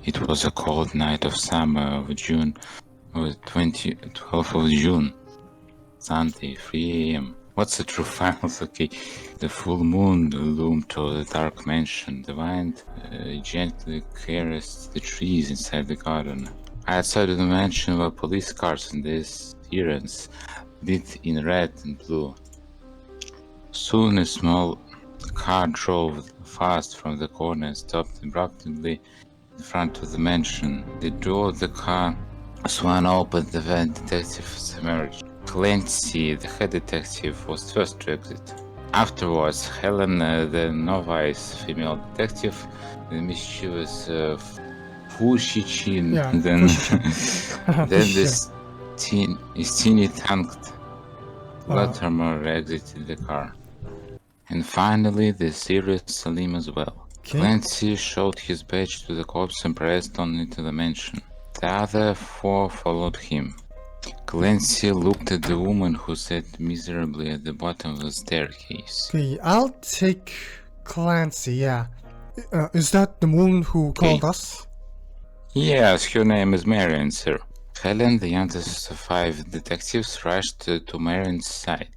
It was a cold night of summer of June, 12th of June, Sunday, 3 a.m. What's the true files? Okay. The full moon loomed over the dark mansion. The wind gently caressed the trees inside the garden. Outside of the mansion were police cars and their sirens, lit in red and blue. Soon a small car drove fast from the corner and stopped abruptly in front of the mansion. The door of the car swung open. The van detectives emerged. Clancy, the head detective, was first to exit. Afterwards, Helen, the novice female detective, the mischievous Fushichin, then this teeny-tongued Latimer exited the car. And finally, the serious Salim as well. Clancy showed his badge to the cops and pressed on into the mansion. The other four followed him. Clancy looked at the woman who sat miserably at the bottom of the staircase. Okay, I'll take Clancy, yeah. Is that the woman who called us? Yes, her name is Marion, sir. Helen, the youngest of 5 detectives, rushed to Marion's side.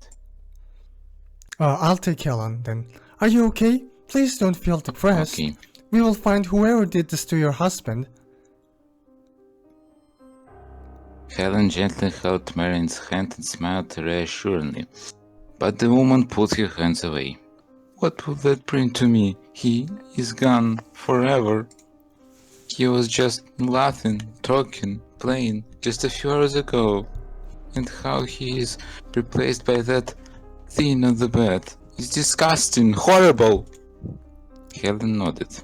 I'll take Helen then. Are you okay? Please don't feel depressed. Okay. We will find whoever did this to your husband. Helen gently held Marion's hand and smiled reassuringly, but the woman pulled her hands away. What will that bring to me? He is gone forever. He was just laughing, talking, playing just a few hours ago. And how he is replaced by that thing on the bed. It's disgusting, horrible. Helen nodded.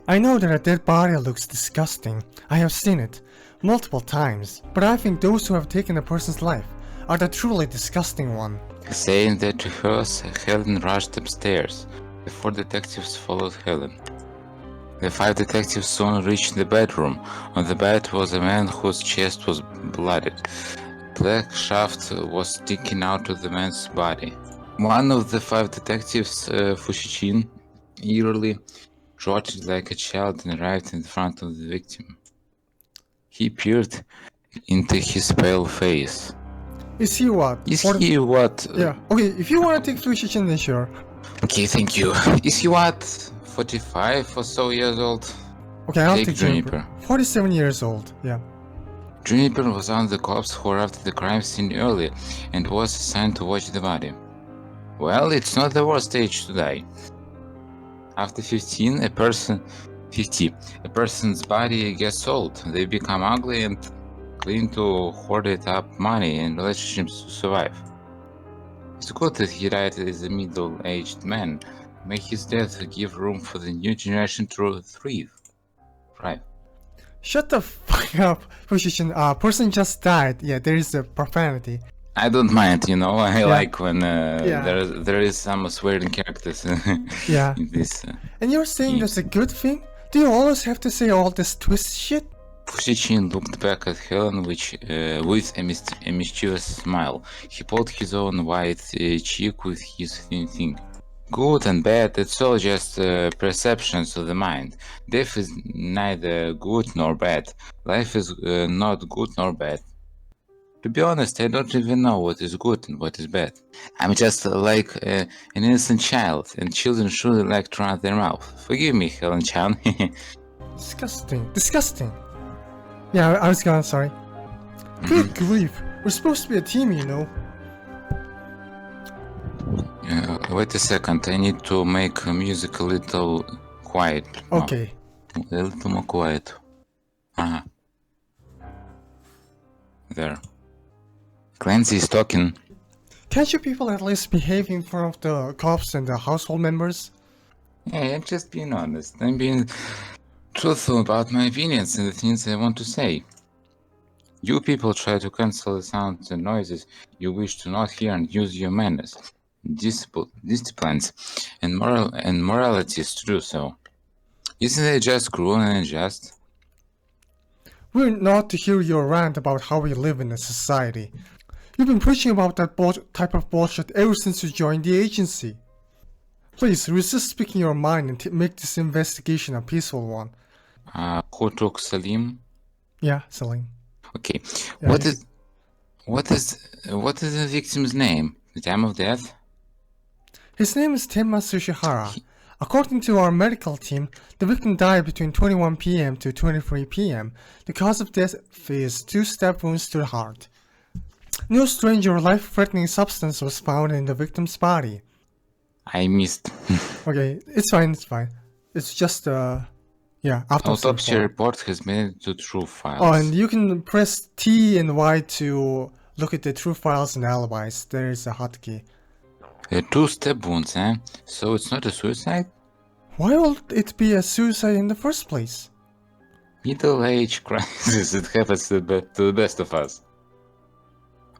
I know that a dead body looks disgusting. I have seen it multiple times, but I think those who have taken a person's life are the truly disgusting one. Saying that to her, Helen rushed upstairs. The 4 detectives followed Helen. The 5 detectives soon reached the bedroom. On the bed was a man whose chest was bloodied. A black shaft was sticking out of the man's body. One of the 5 detectives, Fushichin, eagerly trotted like a child and arrived in front of the victim. He peered into his pale face. Is he what? He what? Yeah, okay, if you want to take Fushichin, then sure. Okay, thank you. Is he what? 45 or so years old? Okay, I'll take Juniper. 47 years old, yeah. Juniper was one of the cops who arrived at the crime scene early and was assigned to watch the body. Well, it's not the worst age to die. After 50, a person's body gets old. They become ugly and cling to hoarded up money and relationships to survive. It's good that he died as a middle-aged man. May his death give room for the new generation to thrive. Right. Shut the fuck up, Fushichin. Person just died. Yeah, there is a profanity. I don't mind, you know. I like when there is some swearing characters in this. And you're saying that's a good thing? Do you always have to say all this twist shit? Fushichin looked back at Helen with a mischievous smile. He pulled his own white cheek with his thin finger. Good and bad, it's all just perceptions of the mind. Death is neither good nor bad. Life is not good nor bad. To be honest, I don't even know what is good and what is bad. I'm just like an innocent child, and children surely like to run their mouth. Forgive me, Helen-chan. Disgusting. Disgusting. Yeah, I was gone, sorry. Good grief. We're supposed to be a team, you know. Wait a second, I need to make music a little quiet. Okay. No, a little more quiet. There. Clancy is talking. Can't you people at least behave in front of the cops and the household members? Hey, I'm just being honest. I'm being truthful about my opinions and the things I want to say. You people try to cancel the sounds and noises you wish to not hear and use your manners, disciplines, and moralities to do so. Isn't it just cruel and unjust? We're not to hear your rant about how we live in a society. You've been preaching about that type of bullshit ever since you joined the agency. Please resist speaking your mind and make this investigation a peaceful one. Who took Salim? Yeah, Salim. Okay. Yeah, What is the victim's name? The time of death? His name is Tenma Sushihara. He- According to our medical team, the victim died between 21 p.m. to 23 p.m. The cause of death is 2-step wounds to the heart. No strange or life-threatening substance was found in the victim's body. I missed. Okay, it's fine, it's fine. It's just, autopsy report. Report has made it to True Files. Oh, and you can press T and Y to look at the true files and alibis. There is a hotkey. 2-step wounds, eh? So it's not a suicide? Why would it be a suicide in the first place? Middle-age crisis, it happens to the best of us.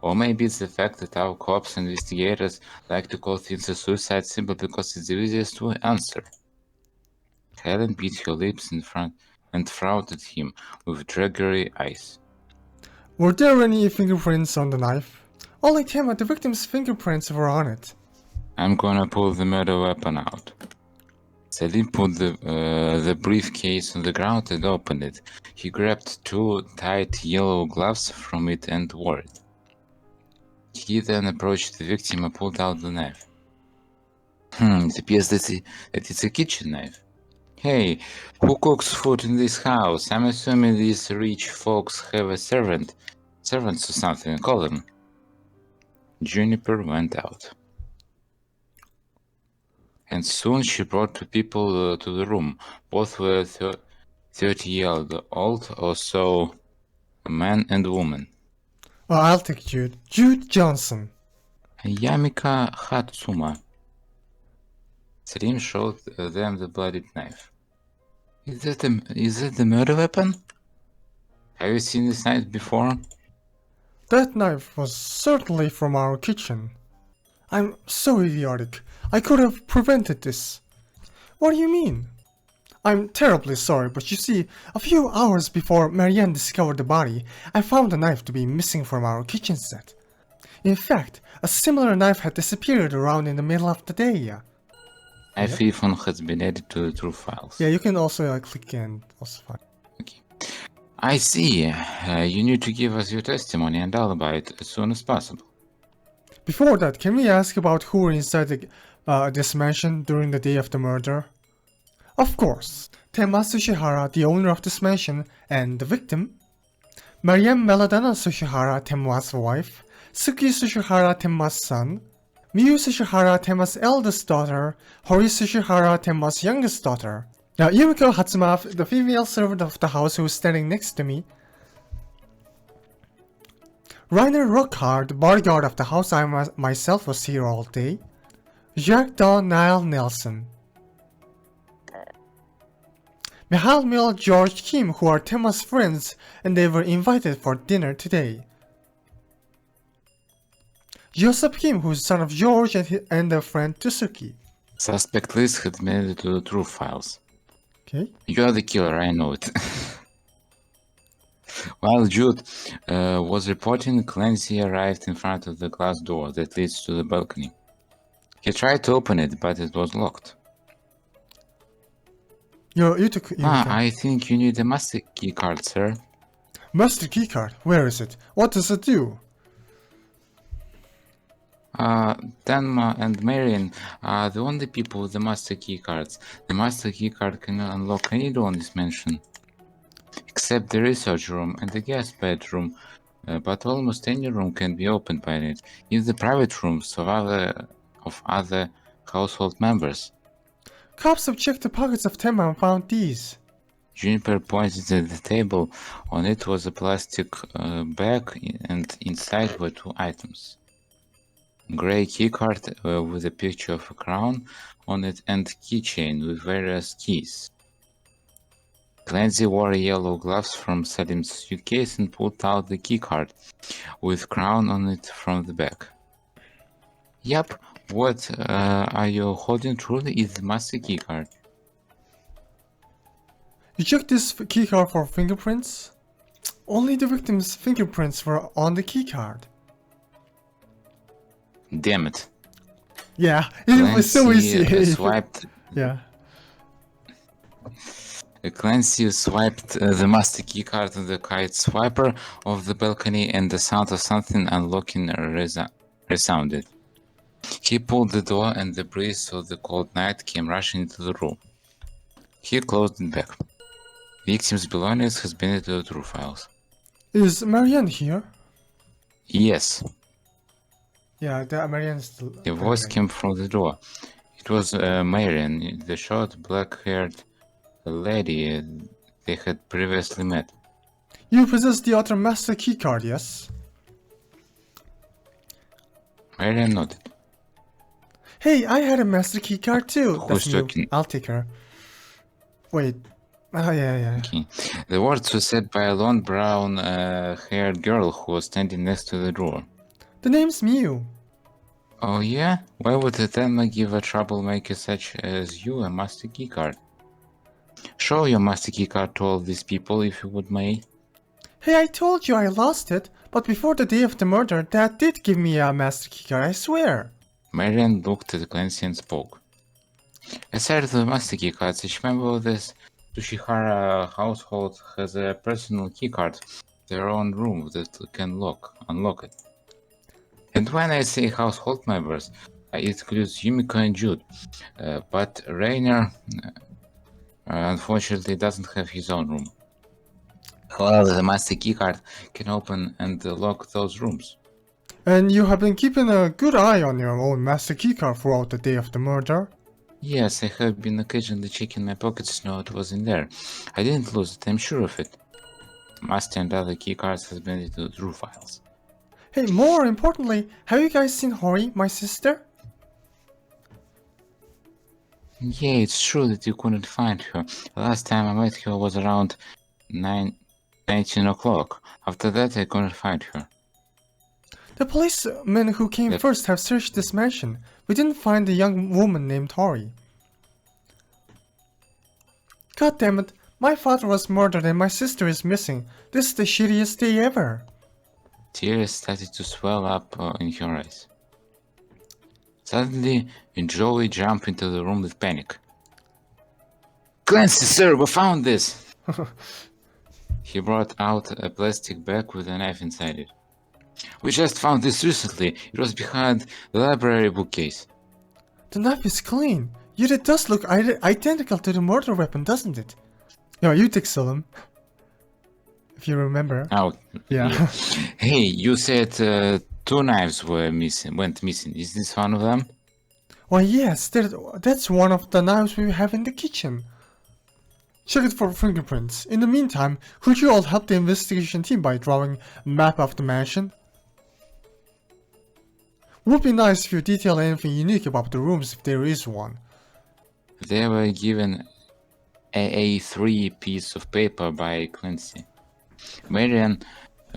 Or maybe it's the fact that our cops and investigators like to call things a suicide simply because it's the easiest to answer. Helen beat her lips in front and frowned at him with draggery eyes. Were there any fingerprints on the knife? Only Tema, the victim's fingerprints were on it. I'm gonna pull the murder weapon out. Salim put the briefcase on the ground and opened it. He grabbed 2 tight yellow gloves from it and wore it. He then approached the victim and pulled out the knife. It appears that it's a kitchen knife. Hey, who cooks food in this house? I'm assuming these rich folks have a servants or something, call them. Juniper went out. And soon she brought 2 people to the room. Both were 30-year-old or so, a man and a woman. Oh, I'll take Jude. Jude Johnson. Yamika Hatsuma. Salim showed them the bloodied knife. Is that the murder weapon? Have you seen this knife before? That knife was certainly from our kitchen. I'm so idiotic. I could have prevented this. What do you mean? I'm terribly sorry, but you see, a few hours before Marianne discovered the body, I found the knife to be missing from our kitchen set. In fact, a similar knife had disappeared around in the middle of the day. iPhone has been added to the True Files. Yeah, you can also click and also find. Okay. I see. You need to give us your testimony and alibi as soon as possible. Before that, can we ask about who were inside this mansion during the day of the murder? Of course, Tenma Sushihara, the owner of this mansion, and the victim. Marianne Melodana Sushihara, Tenma's wife. Suki Sushihara, Tenma's son. Miyu Sushihara, Tenma's eldest daughter. Hori Sushihara, Tenma's youngest daughter. Now, Yumiko Hatsuma, the female servant of the house who is standing next to me. Rainer Rockhard, the bodyguard of the house. I myself was here all day. Jacques Don Niall Nelson. Michal Mil George Kim, who are Tenma's friends, and they were invited for dinner today. Joseph Kim, who is son of George and their friend Tsuki. Suspect list had made it to the True Files. Okay. You are the killer, I know it. While Jude was reporting, Clancy arrived in front of the glass door that leads to the balcony. He tried to open it, but it was locked. You took. I think you need a master key card, sir. Master keycard. Where is it? What does it do? Tenma and Marion are the only people with the master key cards. The master key card can unlock any door in this mansion, except the research room and the guest bedroom. But almost any room can be opened by it, even the private rooms of other household members. Cops have checked the pockets of Tenma and found these. Juniper pointed at the table. On it was a plastic bag, and inside were 2 items. Grey keycard with a picture of a crown on it and keychain with various keys. Clancy wore yellow gloves from Salim's suitcase and pulled out the keycard with crown on it from the bag. Yep, what are you holding truly is the master keycard. You checked this keycard for fingerprints? Only the victim's fingerprints were on the keycard. Damn it. Yeah, it was so easy. Swiped. Yeah. Clancy swiped the master keycard on the kite swiper of the balcony, and the sound of something unlocking resounded. He pulled the door, and the breeze of the cold night came rushing into the room. He closed it back. Victim's belongings has been into the true files. Is Marianne here? Yes. Yeah, Marianne's still. The voice came from the door. It was Marian, the short, black-haired lady they had previously met. You possess the other master keycard, yes? Marian nodded. Hey, I had a master keycard too. Who's That's new. talking? I'll take her. Wait. Oh, yeah. Okay. The words were said by a long brown-haired girl who was standing next to the door. The name's Mew. Oh yeah? Why would the Tenma give a troublemaker such as you a master keycard? Show your master keycard to all these people if you would, may. Hey, I told you I lost it, but before the day of the murder, Dad did give me a master keycard, I swear. Marian looked at Clancy and spoke. Aside from the master keycards, each member of this Tsuchihara household has a personal keycard, their own room that can unlock it. And when I say household members, it includes Yumiko and Jude, but Rainer unfortunately doesn't have his own room. However, the master keycard can open and lock those rooms. And you have been keeping a good eye on your own master keycard throughout the day of the murder? Yes, I have been occasionally checking my pockets to know what was in there. I didn't lose it, I'm sure of it. Master and other keycards has been into the true files. Hey, more importantly, have you guys seen Hori, my sister? Yeah, it's true that you couldn't find her. The last time I met her was around 19 o'clock. After that, I couldn't find her. The policemen who came first have searched this mansion. We didn't find a young woman named Hori. God damn it, my father was murdered and my sister is missing. This is the shittiest day ever. Tears started to swell up in her eyes. Suddenly, Joey jumped into the room with panic. Clancy, sir, we found this! He brought out a plastic bag with a knife inside it. We just found this recently. It was behind the library bookcase. The knife is clean. Yet it does look identical to the murder weapon, doesn't it? No, you take Selim. If you remember. Oh, yeah. Hey, you said 2 knives went missing. Is this one of them? Why yes, that's one of the knives we have in the kitchen. Check it for fingerprints. In the meantime, could you all help the investigation team by drawing a map of the mansion? Would be nice if you detail anything unique about the rooms if there is one. They were given a A3 piece of paper by Clancy. Marian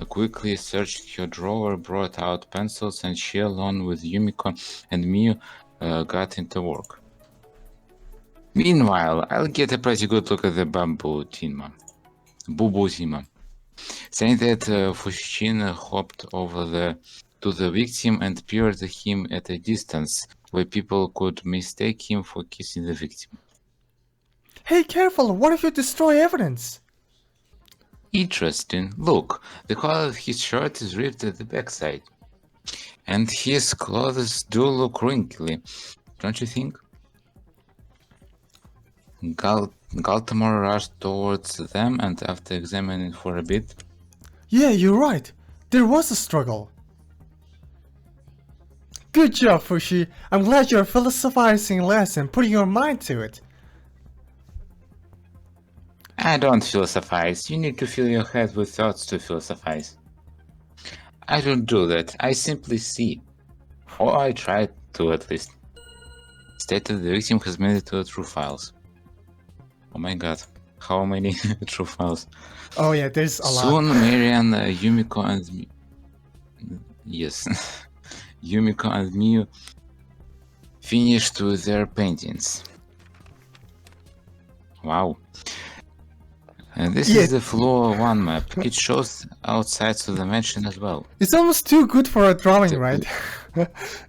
quickly searched her drawer, brought out pencils, and she, along with Yumiko and Miu, got into work. Meanwhile, I'll get a pretty good look at the Bubu Tima. Saying that, Fushichin hopped over to the victim and peered at him at a distance where people could mistake him for kissing the victim. Hey, careful! What if you destroy evidence? Interesting. Look, the collar of his shirt is ripped at the backside. And his clothes do look wrinkly, don't you think? Galtamore rushed towards them, and after examining for a bit... Yeah, you're right. There was a struggle. Good job, Fushi. I'm glad you're philosophizing less and putting your mind to it. I don't philosophize. You need to fill your head with thoughts to philosophize. I don't do that. I simply see. Or I try to, at least. Stated the victim has made it to the true files. Oh my god. How many true files? Oh yeah, there's a lot. Soon Marian, Yumiko and... Yes. Yumiko and Miu finished with their paintings. Wow. This is the floor 1 map. It shows outsides of the mansion as well. It's almost too good for a drawing, right?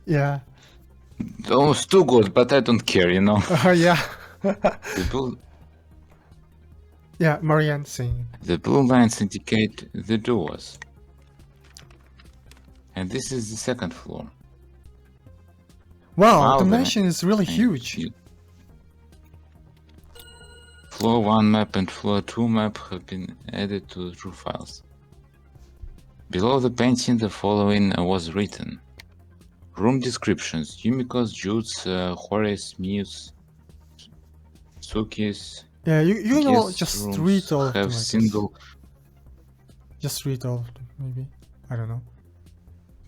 Yeah. Almost too good, but I don't care, you know. Yeah. Yeah, Marianne saying. The blue lines indicate the doors. And this is the second floor. Wow, the mansion is really huge. Floor 1 map and floor 2 map have been added to the true files. Below the painting, the following was written. Room descriptions: Yumiko's, Jude's, Hori's, Miu's, Suki's. Yeah, you know, Guest just rooms read all of have them, I guess. single. Just read all of them, maybe. I don't know.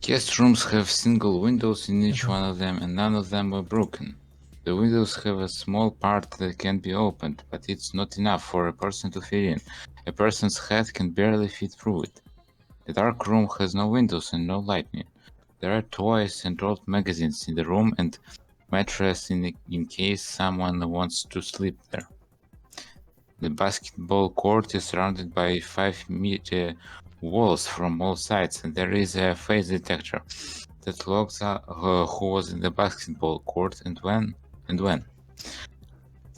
Guest rooms have single windows in each one of them, and none of them were broken. The windows have a small part that can be opened, but it's not enough for a person to fit in. A person's head can barely fit through it. The dark room has no windows and no lighting. There are toys and old magazines in the room and mattress in case someone wants to sleep there. The basketball court is surrounded by 5-meter walls from all sides, and there is a face detector that logs who was in the basketball court and when.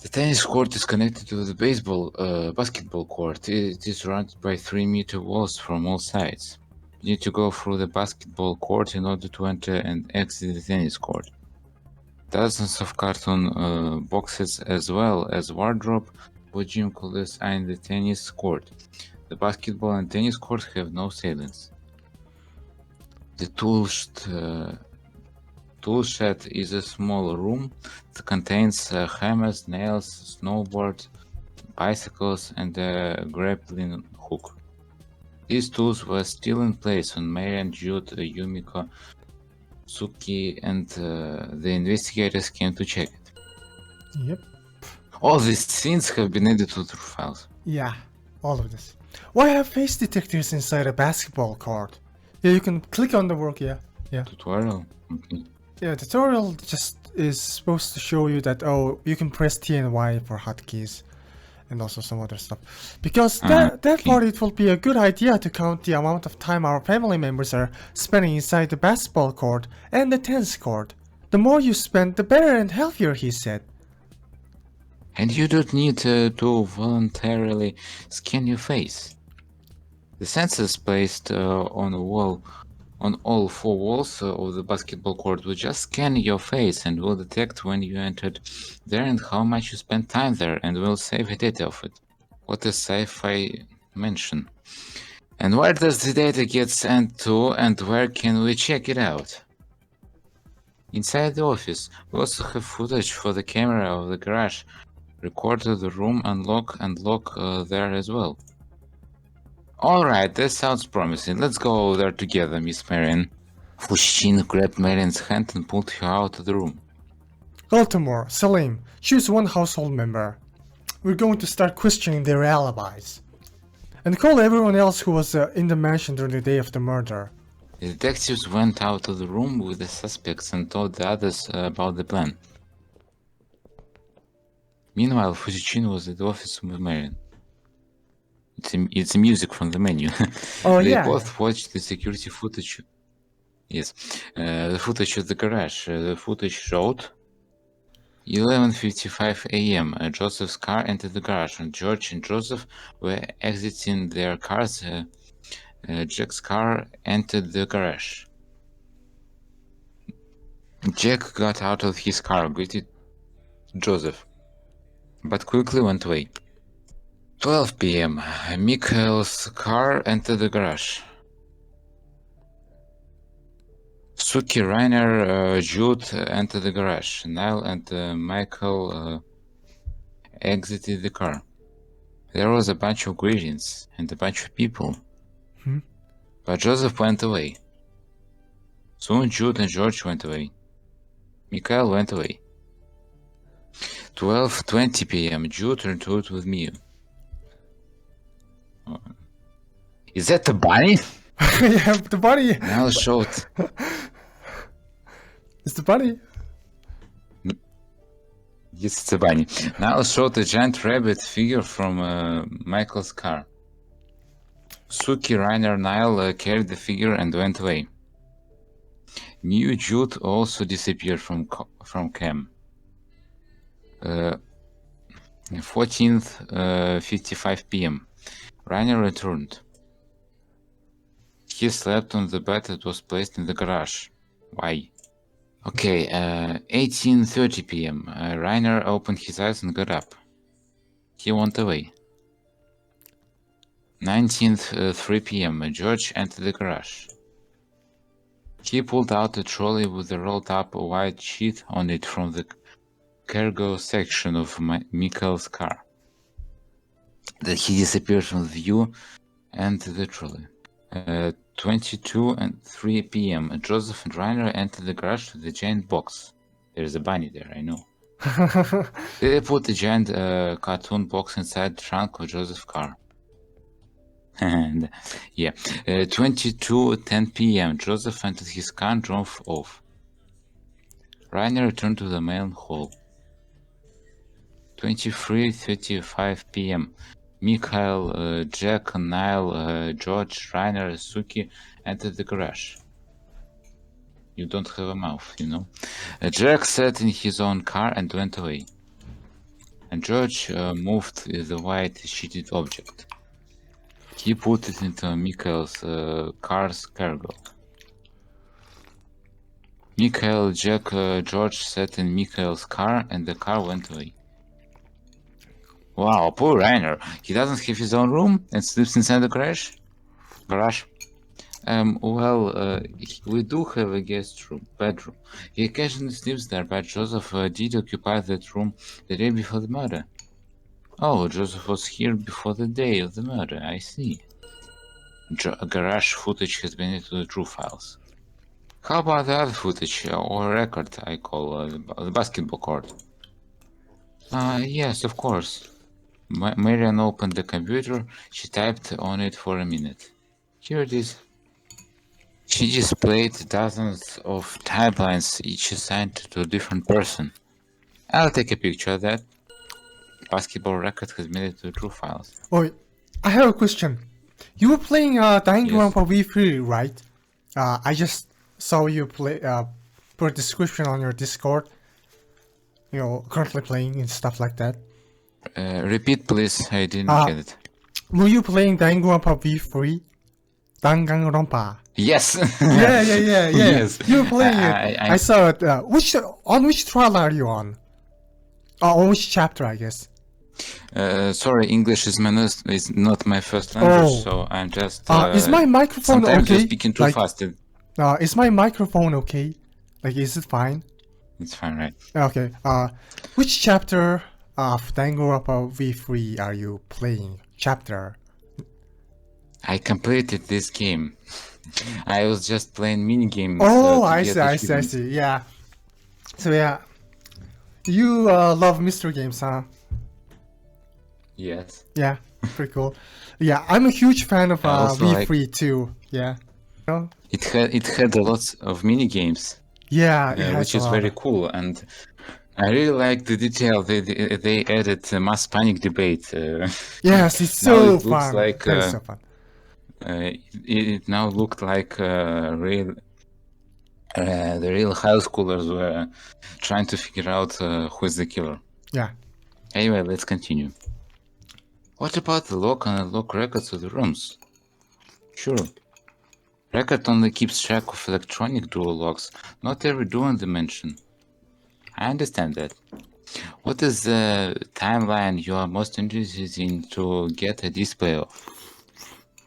The tennis court is connected to the basketball court. It is surrounded by 3-meter walls from all sides. You need to go through the basketball court in order to enter and exit the tennis court. Dozens of carton boxes as well as wardrobe for gym clothes are in the tennis court. The basketball and tennis court have no ceilings. The tool shed is a small room that contains hammers, nails, snowboards, bicycles, and a grappling hook. These tools were still in place when Marian, Jude, Yumiko, Suki, and the investigators came to check it. Yep. All these scenes have been added to true files. Yeah, all of this. Why have face detectors inside a basketball court? Yeah, you can click on the work, yeah. Tutorial? Okay. Yeah, tutorial just is supposed to show you that, oh, you can press T and Y for hotkeys. And also some other stuff. Because that part, it will be a good idea to count the amount of time our family members are spending inside the basketball court and the tennis court. The more you spend, the better and healthier, he said. And you don't need to voluntarily scan your face. The sensors placed on all 4 walls of the basketball court will just scan your face and will detect when you entered there and how much you spent time there and will save data of it. What a sci-fi mention. And where does the data get sent to and where can we check it out? Inside the office, we also have footage for the camera of the garage. Recorded the room unlock and lock there as well. Alright, that sounds promising. Let's go there together, Miss Marian. Fushin grabbed Marian's hand and pulled her out of the room. Baltimore, Salim, choose one household member. We're going to start questioning their alibis. And call everyone else who was in the mansion during the day of the murder. The detectives went out of the room with the suspects and told the others about the plan. Meanwhile, Fusichin was at the office with Marian. It's music from the menu. Oh, They yeah. both watched the security footage. Yes, the footage of the garage. The footage showed 11:55 a.m. Joseph's car entered the garage, and George and Joseph were exiting their cars. Jack's car entered the garage. Jack got out of his car, greeted Joseph, but quickly went away. 12 p.m. Mikhail's car entered the garage. Suki, Rainer, Jude entered the garage. Niall and Michael exited the car. There was a bunch of greetings and a bunch of people. But Joseph went away. Soon Jude and George went away. Mikhail went away. 12:20 p.m. Jude returned with Mia. Is that the bunny? Yeah, the bunny. Niall showed. It's the bunny. Yes, it's a bunny. Niall showed a giant rabbit figure from Michael's car. Suki, Rainer, Niall carried the figure and went away. Mew Jude also disappeared from cam. 14th, 55 p.m. Rainer returned. He slept on the bed that was placed in the garage. Why? Okay, 18:30 p.m. Rainer opened his eyes and got up. He went away. 19th, 3 p.m. George entered the garage. He pulled out a trolley with a rolled-up white sheet on it from the cargo section of Mikhail's car. Then he disappeared from view and the trolley. 22:03 p.m. Joseph and Rainer entered the garage with a giant box. There's a bunny there, I know. They put a giant cartoon box inside the trunk of Joseph's car. And yeah, 22:10 p.m. Joseph entered his car and drove off. Rainer returned to the main hall. 23:35 p.m. Mikhail, Jack, Niall, George, Rainer, Suki entered the garage. You don't have a mouth, you know. Jack sat in his own car and went away. And George moved the white sheeted object. He put it into Mikhail's car's cargo. Mikhail, Jack, George sat in Mikhail's car and the car went away. Wow, poor Rainer. He doesn't have his own room and sleeps inside the garage? We do have a guest room, bedroom. He occasionally sleeps there, but Joseph did occupy that room the day before the murder. Oh, Joseph was here before the day of the murder, I see. Garage footage has been into the true files. How about the other footage, or record, I call the basketball court? Yes, of course. Marian opened the computer, she typed on it for a minute. Here it is. She displayed dozens of timelines, each assigned to a different person. I'll take a picture of that. Basketball record has made it to true files. Oh, I have a question. You were playing Danganronpa V3, right? I just saw you play. Put a description on your Discord. You know, currently playing and stuff like that. Repeat, please. I didn't get it. Were you playing Danganronpa V3? Danganronpa. Yes. Yeah. Yes. You were playing it. I saw it. On which trial are you on? On which chapter, I guess. Sorry, English is not my first language, so I'm just. Is my microphone sometimes okay? You're speaking too fast. Is my microphone okay? Like, is it fine? It's fine, right? Okay. Which chapter of Danganronpa V3 are you playing? Chapter. I completed this game. I was just playing mini games. Oh, I see. Yeah. So yeah, you love mystery games, huh? Yes. Yeah, pretty cool. Yeah, I'm a huge fan of V3 too. Yeah. It had a lot of mini games. Yeah, which is very cool, and I really like the detail they added mass panic debate. Yes, it's so it fun. Looks like, it's so fun. It now looked like the real high schoolers were trying to figure out who's the killer. Yeah. Anyway, let's continue. What about the lock and unlock records of the rooms? Sure. Record only keeps track of electronic door locks, not every door in the mansion. I understand that. What is the timeline you are most interested in to get a display of?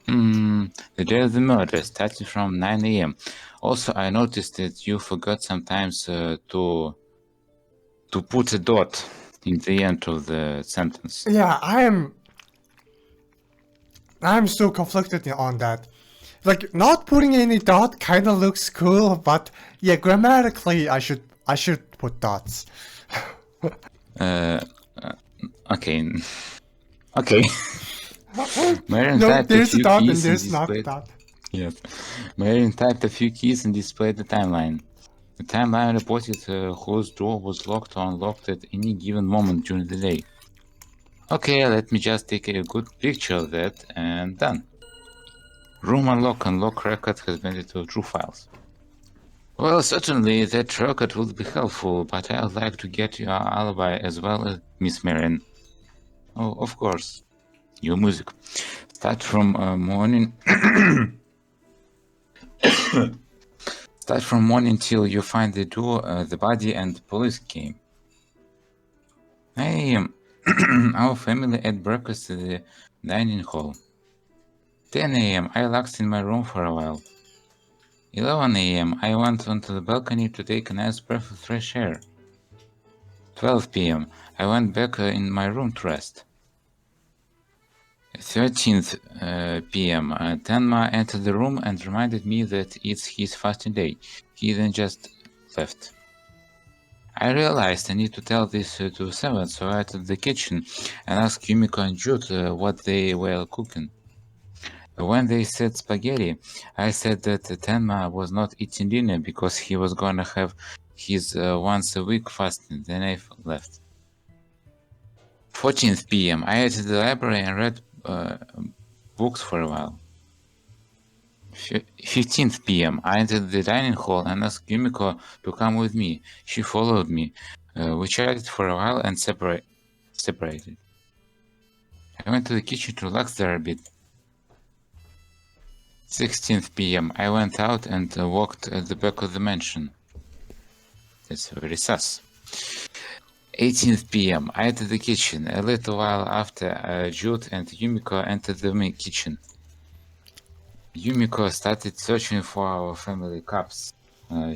The day of the murder, starting from 9 a.m. Also, I noticed that you forgot sometimes to put a dot in the end of the sentence. Yeah, I'm so conflicted on that. Like, not putting any dot kind of looks cool, but yeah, grammatically I should put dots. Okay. Okay. Marion No, there's a dot and there's not a dot. Yes. Marion typed a few keys and displayed the timeline. The timeline reported whose door was locked or unlocked at any given moment during the day. Okay, let me just take a good picture of that and done. Room unlock and lock record has made it to true files. Well, certainly that record would be helpful, but I would like to get your alibi as well as Miss Marion. Oh, of course. New music. Start from morning. Start from morning till you find the door, the body, and police came. 9 a.m. Our family ate breakfast at the dining hall. 10 a.m. I relaxed in my room for a while. 11 a.m. I went onto the balcony to take a nice breath of fresh air. 12 p.m. I went back in my room to rest. 13th p.m. Tenma entered the room and reminded me that it's his fasting day. He then just left. I realized I need to tell this to Seven, so I entered the kitchen and asked Yumiko and Jude what they were cooking. When they said spaghetti, I said that Tenma was not eating dinner because he was gonna have his once a week fasting. Then I left. 14th p.m. I entered the library and read books for a while. 15th p.m. I entered the dining hall and asked Yumiko to come with me. She followed me. We chatted for a while and separated. I went to the kitchen to relax there a bit. 16th p.m. I went out and walked at the back of the mansion. That's very sus. 18th p.m. I entered the kitchen. A little while after, Jude and Yumiko entered the kitchen. Yumiko started searching for our family cups.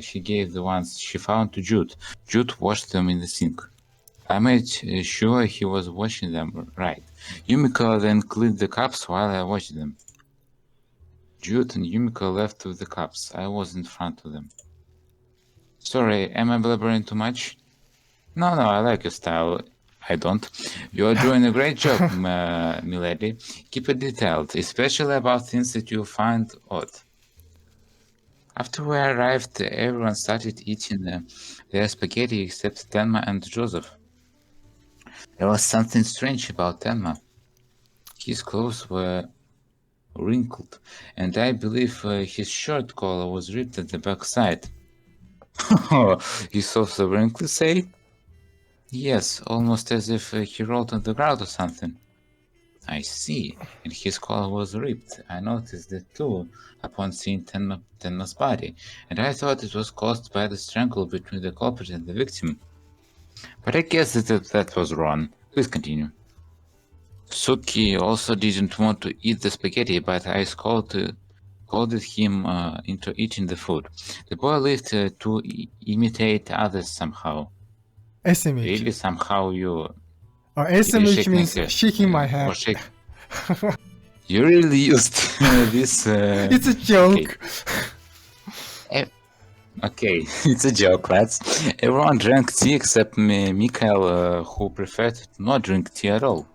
She gave the ones she found to Jude. Jude washed them in the sink. I made sure he was washing them right. Yumiko then cleaned the cups while I washed them. Jude and Yumiko left with the cups. I was in front of them. Sorry, am I blabbering too much? No, I like your style. I don't. You are doing a great job, milady. Keep it detailed, especially about things that you find odd. After we arrived, everyone started eating their spaghetti except Tenma and Joseph. There was something strange about Tenma. His clothes were wrinkled, and I believe his shirt collar was ripped at the back side. You saw the wrinkles, say? Yes, almost as if he rolled on the ground or something. I see, and his collar was ripped. I noticed that too upon seeing Tenma's body, and I thought it was caused by the strangle between the culprit and the victim. But I guess that was wrong. Please continue. Suki also didn't want to eat the spaghetti, but I scolded him into eating the food. The boy lived to imitate others somehow. SMH. Really, somehow you SMH means like shaking my head. or shake. You really used this. It's a joke. Okay, it's a joke, lads. Everyone drank tea except Mikhail, who preferred to not drink tea at all.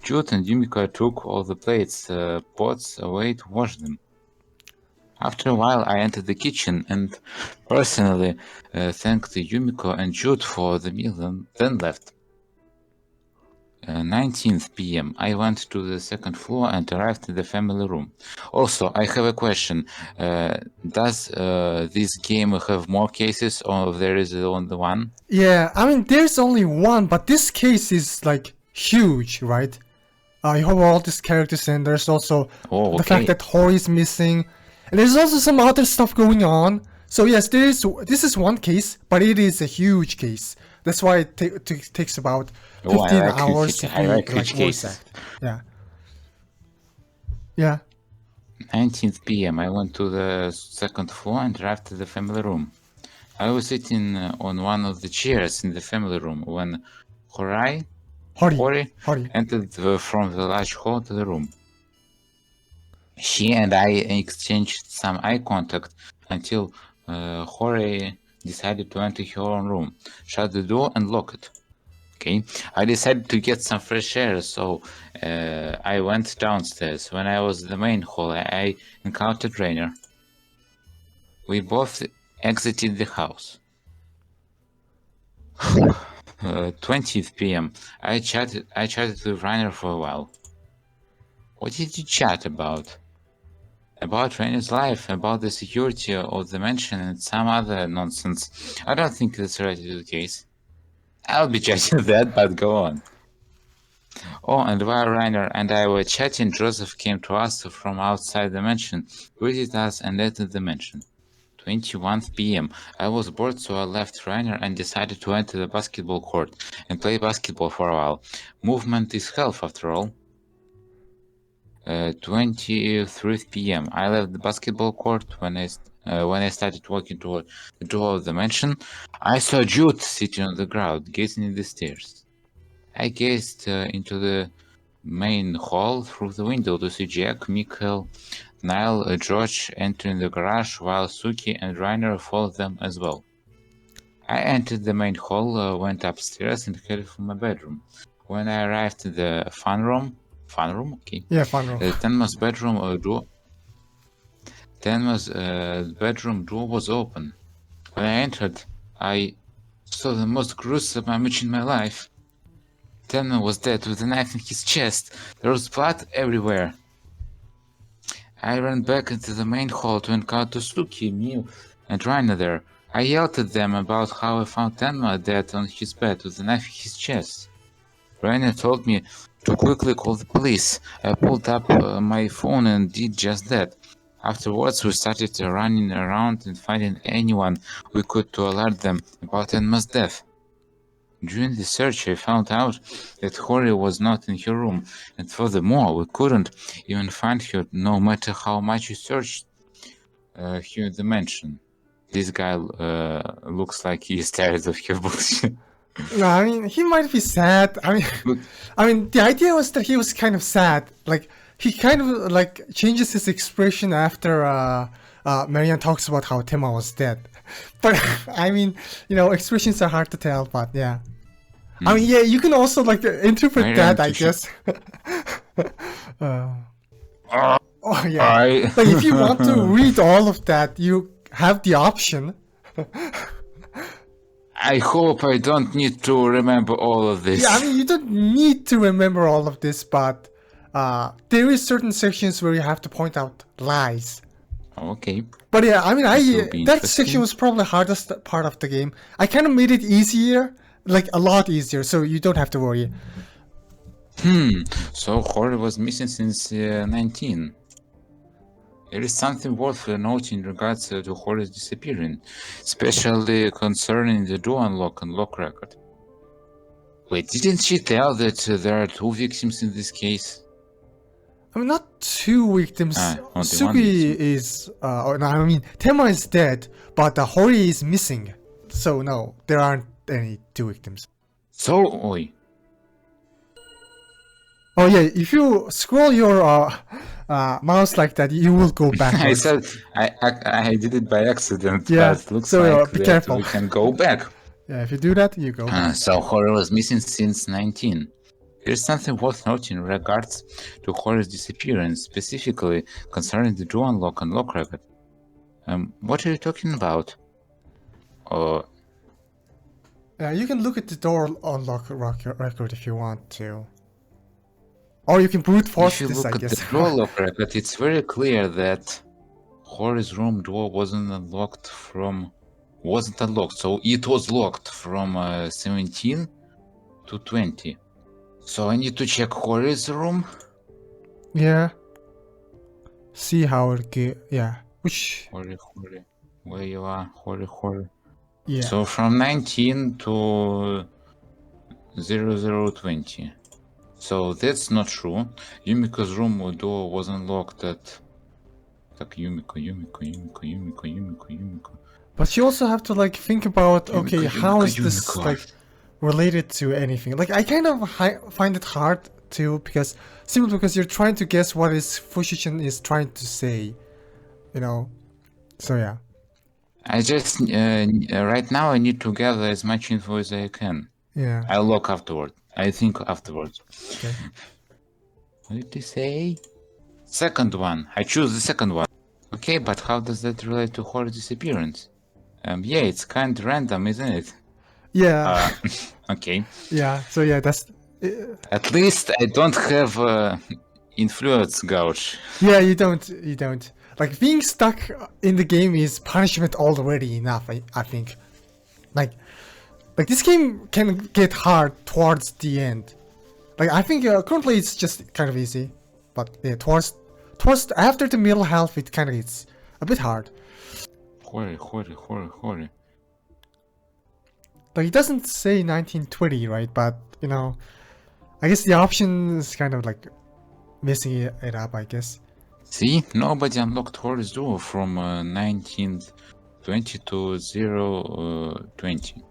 Jude and Yumiko took all the plates, pots away to wash them. After a while, I entered the kitchen and personally thanked Yumiko and Jude for the meal, then left. 19th p.m. I went to the second floor and arrived at the family room. Also, I have a question. Does this game have more cases, or there is only one? Yeah, I mean, there's only one, but this case is like huge, right? You have all these characters, and there's also the fact that Hori is missing, and there's also some other stuff going on. So yes, this is one case, but it is a huge case. That's why it takes about 15 hours to be like voice act. Yeah. 19th p.m. I went to the second floor and arrived at the family room. I was sitting on one of the chairs in the family room when Hori entered from the large hall to the room. She and I exchanged some eye contact until Hori decided to enter her own room, shut the door and lock it. Okay, I decided to get some fresh air, so I went downstairs. When I was in the main hall, I encountered Rainer. We both exited the house. 20th p.m. I chatted with Rainer for a while. What did you chat about? About Rainer's life, about the security of the mansion, and some other nonsense. I don't think that's related to the case. I'll be judging that, but go on. Oh, and while Rainer and I were chatting, Joseph came to us from outside the mansion, greeted us, and entered the mansion. 21 p.m. I was bored, so I left Rainer and decided to enter the basketball court and play basketball for a while. Movement is health, after all. 23 p.m. I left the basketball court when I started walking toward the door of the mansion. I saw Jude sitting on the ground, gazing at the stairs. I gazed into the main hall through the window to see Jack, Mikhail, Niall, George entering the garage while Suki and Rainer followed them as well. I entered the main hall, went upstairs, and headed for my bedroom. When I arrived at the fun room, okay. Yeah, fun room. Tenma's bedroom door was open. When I entered, I saw the most gruesome image in my life. Tenma was dead with a knife in his chest. There was blood everywhere. I ran back into the main hall to encounter Suki, Miu, and Rainer there. I yelled at them about how I found Tenma dead on his bed with a knife in his chest. Rainer told me to quickly call the police. I pulled up my phone and did just that. Afterwards, we started running around and finding anyone we could to alert them about Tenma's death. During the search, I found out that Hori was not in her room, and furthermore, we couldn't even find her no matter how much we searched here in the mansion. This guy looks like he is tired of her bullshit. No, I mean, he might be sad. I mean, the idea was that he was kind of sad. Like, he kind of, like, changes his expression after Marianne talks about how Tema was dead. But, I mean, you know, expressions are hard to tell, but yeah. I mean, yeah, you can also, like, interpret Marianne that, I guess. Oh, yeah. I... Like, if you want to read all of that, you have the option. I hope I don't need to remember all of this. Yeah, I mean, you don't need to remember all of this, but there is certain sections where you have to point out lies. Okay. But yeah, I mean, will be that interesting. section was probably the hardest part of the game. I kind of made it easier, like a lot easier, so you don't have to worry. So Hori was missing since 19. There is something worth noting in regards to Hori's disappearing, especially concerning the door unlock and lock record. Wait, didn't she tell that there are 2 victims in this case? I mean, not 2 victims. Only one Suki victim. is, no, I mean, Tema is dead, but Hori is missing. So no, there aren't any 2 victims. So, oi. Oh yeah, if you scroll your mouse like that, you will go backwards. I did it by accident, Yeah, but looks so, like be that careful. we can go back. Yeah, if you do that, you go back. So Hori was missing since 19. Here's something worth noting in regards to Hori's disappearance, specifically concerning the door unlock and lock record. What are you talking about? You can look at the door unlock record if you want to. Or you can brute force If you this, look I at guess. the door lock record, it's very clear that Hori's room door wasn't unlocked, so it was locked from 17 to 20. So I need to check Hori's room. Yeah. See how it yeah. Which Hori, where you are, Hori. yeah. So from 19 to 0020. So that's not true. Yumiko's room door was unlocked at... Так, Yumiko. But you also have to like think about, okay, how is this Yumiko. like related to anything? Like I kind of find it hard to, because simply because you're trying to guess what is Fushichin is trying to say, you know. So yeah. I just right now I need to gather as much info as I can. Yeah. I'll look afterward. I think afterwards. Okay. What did they say? Second one. I choose the second one. Okay, but how does that relate to Hori's disappearance? Yeah, it's kind of random, isn't it? Yeah. Okay. Yeah. So yeah, that's. At least I don't have influence gouge. Yeah, you don't. Like being stuck in the game is punishment already enough. I think. Like this game can get hard towards the end. Like I think currently it's just kind of easy, but yeah, towards after the middle half it kind of gets a bit hard. Hori. Like it doesn't say 1920, right? But you know, I guess the option is kind of like messing it up, I guess. See, nobody unlocked Hori's door from 1920 to 020.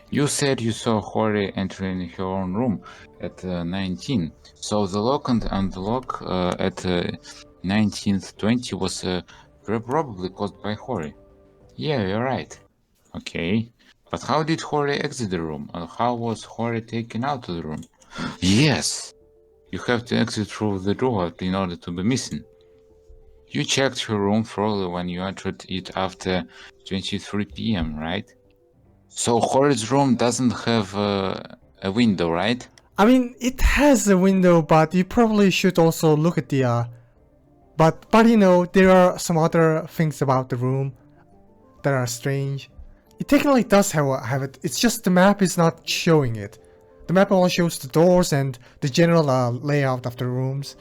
You said you saw Hori entering her own room at 19, so the lock and unlock at 1920 was probably caused by Hori. Yeah, you're right. Okay, but how did Hori exit the room, and how was Hori taken out of the room? Yes! You have to exit through the door in order to be missing. You checked her room thoroughly when you entered it after 23 p.m., right? So Hori's room doesn't have a window, right? I mean, it has a window, but you probably should also look at the but you know, there are some other things about the room that are strange. It technically does have it. It's just the map is not showing it. The map only shows the doors and the general layout of the rooms.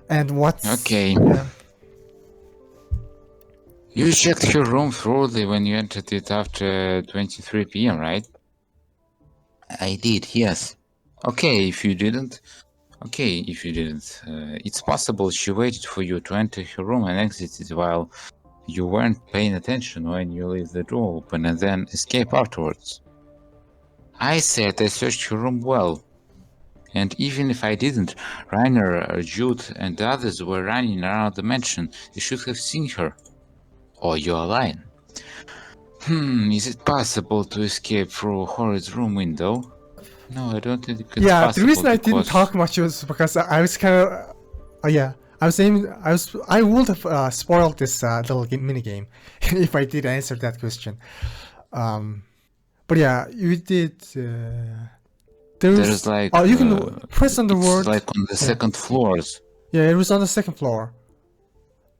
And what's... Okay. Yeah. You checked her room thoroughly when you entered it after 23 p.m., right? I did, yes. Okay, if you didn't, it's possible she waited for you to enter her room and exited while you weren't paying attention when you leave the door open and then escape afterwards. I said I searched her room well. And even if I didn't, Rainer, Jude, and the others were running around the mansion. You should have seen her. Or you're lying. Is it possible to escape through Hori's room window? No, I don't think it's yeah, possible. The reason I didn't talk much was because I was kind of... yeah, I would have spoiled this little minigame if I did answer that question. But yeah, you did... There's like... oh, you can press on the word... like on the second floors. Yeah, it was on the second floor.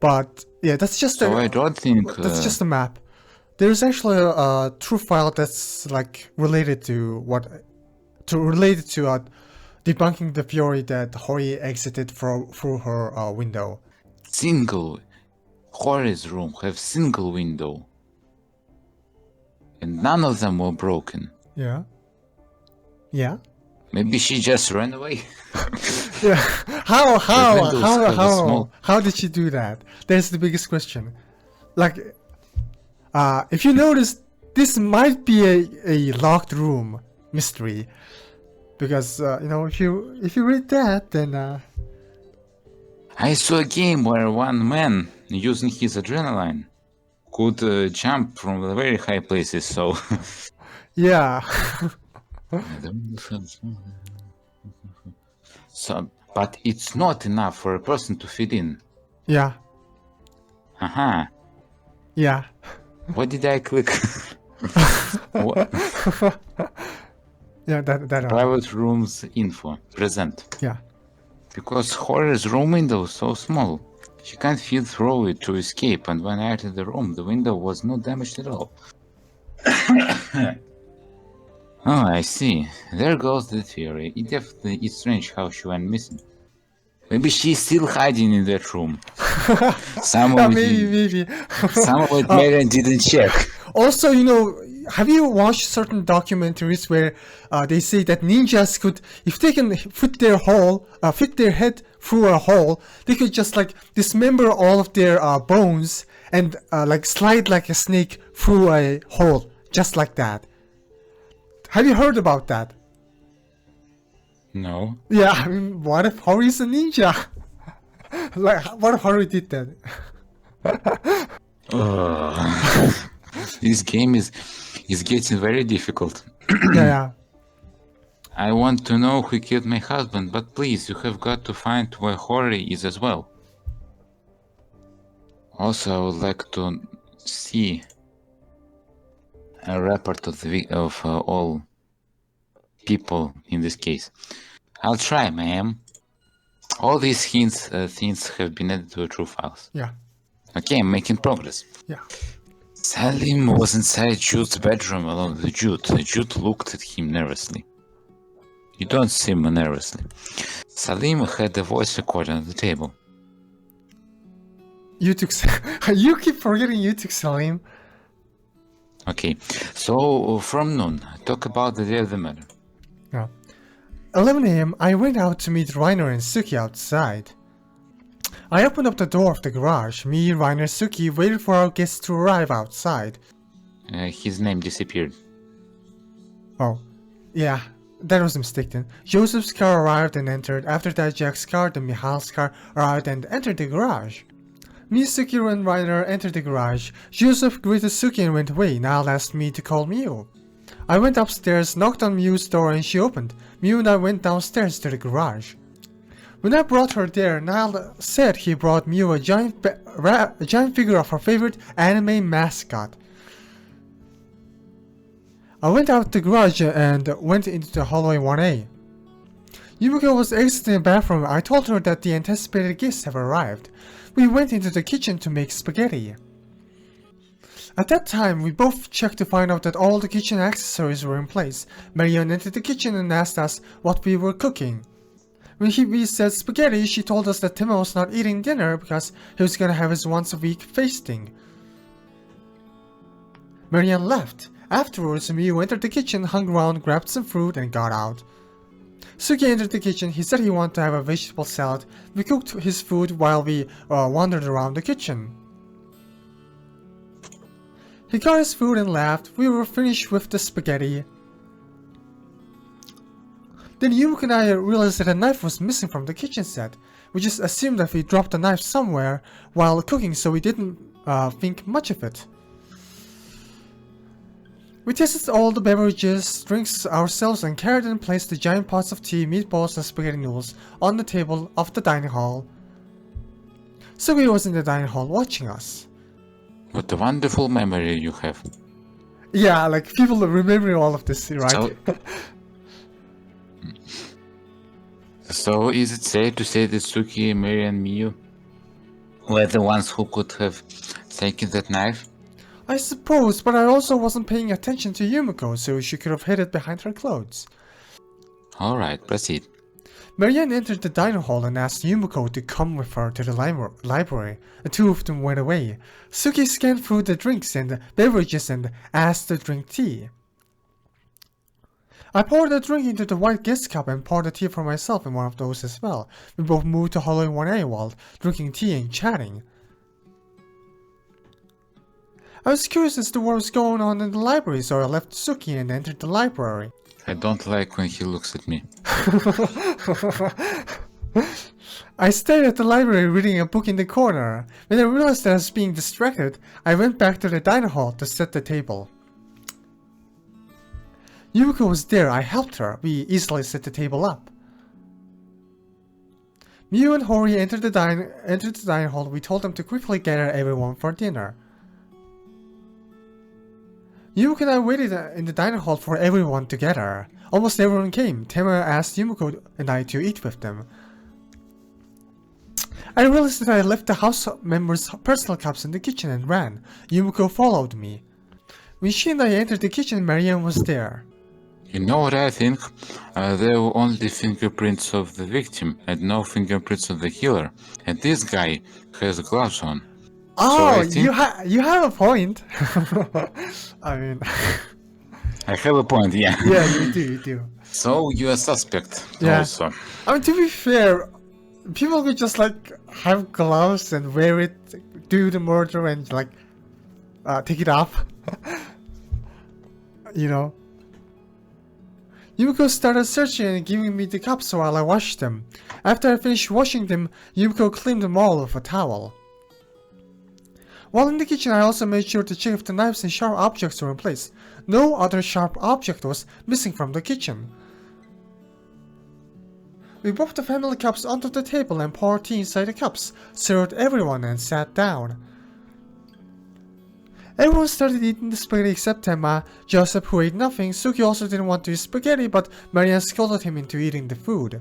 But yeah, that's just so I don't think... That's just a map. There's actually a true file that's like related to debunking the theory that Hori exited through her window. Hori's room have single window. And none of them were broken. Yeah. Yeah. Maybe she just ran away. Yeah. How did she do that? That's the biggest question. Like, if you notice, this might be a locked room mystery, because you know, if you read that, then I saw a game where one man using his adrenaline could jump from the very high places. So yeah. So, but it's not enough for a person to fit in. Yeah. Haha. Yeah. What did I click? What? Yeah, that Private rooms info present. Yeah. Because Hori's room window is so small, she can't fit through it to escape, and when I entered the room, the window was not damaged at all. Oh, I see. There goes the theory. It definitely is strange how she went missing. Maybe she's still hiding in that room. Maybe. Some of it Megan didn't check. Also, you know, have you watched certain documentaries where they say that ninjas could, if they can fit their head through a hole, they could just like dismember all of their bones and like slide like a snake through a hole, just like that. Have you heard about that? No. Yeah, I mean, what if Hori's a ninja? Like, what if Hori did that? This game is getting very difficult. Yeah. I want to know who killed my husband, but please, you have got to find where Hori is as well. Also, I would like to see a report of all people in this case. I'll try, ma'am. All these things have been added to the true files. Yeah. Okay, I'm making progress. Yeah. Salim was inside Jude's bedroom alone with Jude. Jude looked at him nervously. You don't seem nervously. Salim had the voice recorder on the table. You took... you keep forgetting you took Salim. Okay, so from noon, talk about the day of the murder. Yeah. 11 AM, I went out to meet Reiner and Suki outside. I opened up the door of the garage. Me, Reiner, Suki waited for our guests to arrive outside. His name disappeared. Oh, yeah, that was a mistake then. Joseph's car arrived and entered. After that, Jack's car, then Mihal's car arrived and entered the garage. Me, Suki, and Reiner entered the garage. Joseph greeted Suki and went away. Niall asked me to call Mew. I went upstairs, knocked on Mew's door and she opened. Mew and I went downstairs to the garage. When I brought her there, Niall said he brought Mew a giant figure of her favorite anime mascot. I went out the garage and went into the hallway 1A. Yumiko was exiting the bathroom. I told her that the anticipated guests have arrived. We went into the kitchen to make spaghetti. At that time, we both checked to find out that all the kitchen accessories were in place. Marion entered the kitchen and asked us what we were cooking. When we said spaghetti, she told us that Timo was not eating dinner because he was gonna have his once-a-week feasting. Marion left. Afterwards, Mew entered the kitchen, hung around, grabbed some fruit, and got out. Suki entered the kitchen. He said he wanted to have a vegetable salad. We cooked his food while we wandered around the kitchen. He got his food and left. We were finished with the spaghetti. Then Yumiko and I realized that a knife was missing from the kitchen set. We just assumed that we dropped the knife somewhere while cooking, so we didn't think much of it. We tasted all the beverages, drinks ourselves and carried and placed the giant pots of tea, meatballs and spaghetti noodles on the table of the dining hall. Sugi was in the dining hall watching us. What a wonderful memory you have. Yeah, like people remember all of this, right? So is it safe to say that Suki, Mary and Miyu were the ones who could have taken that knife? I suppose, but I also wasn't paying attention to Yumiko, so she could have hid it behind her clothes. Alright, proceed. Marianne entered the dining hall and asked Yumiko to come with her to the library. The two of them went away. Suki scanned through the drinks and beverages and asked to drink tea. I poured the drink into the white guest cup and poured the tea for myself in one of those as well. We both moved to hallway 1A while drinking tea and chatting. I was curious as to what was going on in the library, so I left Suki and entered the library. I don't like when he looks at me. I stayed at the library reading a book in the corner. When I realized that I was being distracted, I went back to the dining hall to set the table. Yumiko was there. I helped her. We easily set the table up. Miu and Hori entered the dining hall. We told them to quickly gather everyone for dinner. Yumiko and I waited in the dining hall for everyone to gather. Almost everyone came. Tema asked Yumiko and I to eat with them. I realized that I left the house members' personal cups in the kitchen and ran. Yumiko followed me. When she and I entered the kitchen, Marianne was there. You know what I think? There were only fingerprints of the victim and no fingerprints of the killer. And this guy has gloves on. Oh, so you have a point. I mean... I have a point, yeah. Yeah, you do. So you're a suspect also. I mean, to be fair, people could just like have gloves and wear it, do the murder and like take it off. You know. Yumiko started searching and giving me the cups while I washed them. After I finished washing them, Yumiko cleaned them all with a towel. While in the kitchen, I also made sure to check if the knives and sharp objects were in place. No other sharp object was missing from the kitchen. We brought the family cups onto the table and poured tea inside the cups, served everyone and sat down. Everyone started eating the spaghetti except Emma, Joseph who ate nothing. Suki also didn't want to eat spaghetti, but Marianne scolded him into eating the food.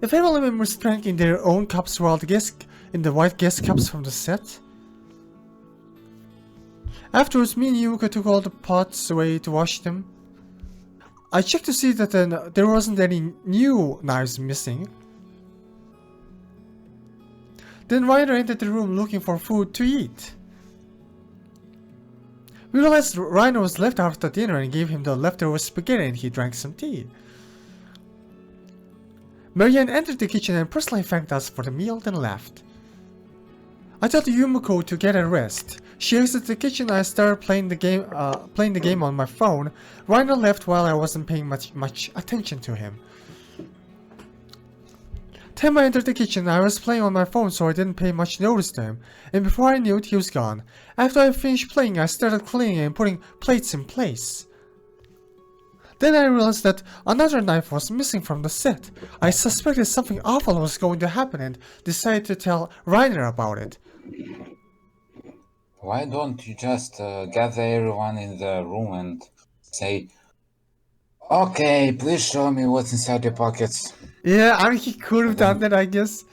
The family members drank in their own cups while the guests in the white guest cups from the set. Afterwards, me and Yumiko took all the pots away to wash them. I checked to see that there wasn't any new knives missing. Then Ryder entered the room looking for food to eat. We realized Rhino was left after dinner and gave him the leftover spaghetti and he drank some tea. Marianne entered the kitchen and personally thanked us for the meal, then left. I told Yumiko to get a rest. She exited the kitchen and I started playing the game on my phone. Rhino left while I wasn't paying much attention to him. Tema entered the kitchen and I was playing on my phone, so I didn't pay much notice to him, and before I knew it, he was gone. After I finished playing, I started cleaning and putting plates in place. Then I realized that another knife was missing from the set. I suspected something awful was going to happen and decided to tell Reiner about it. Why don't you just gather everyone in the room and say, okay, please show me what's inside your pockets. Yeah, I mean, he could have done that, I guess.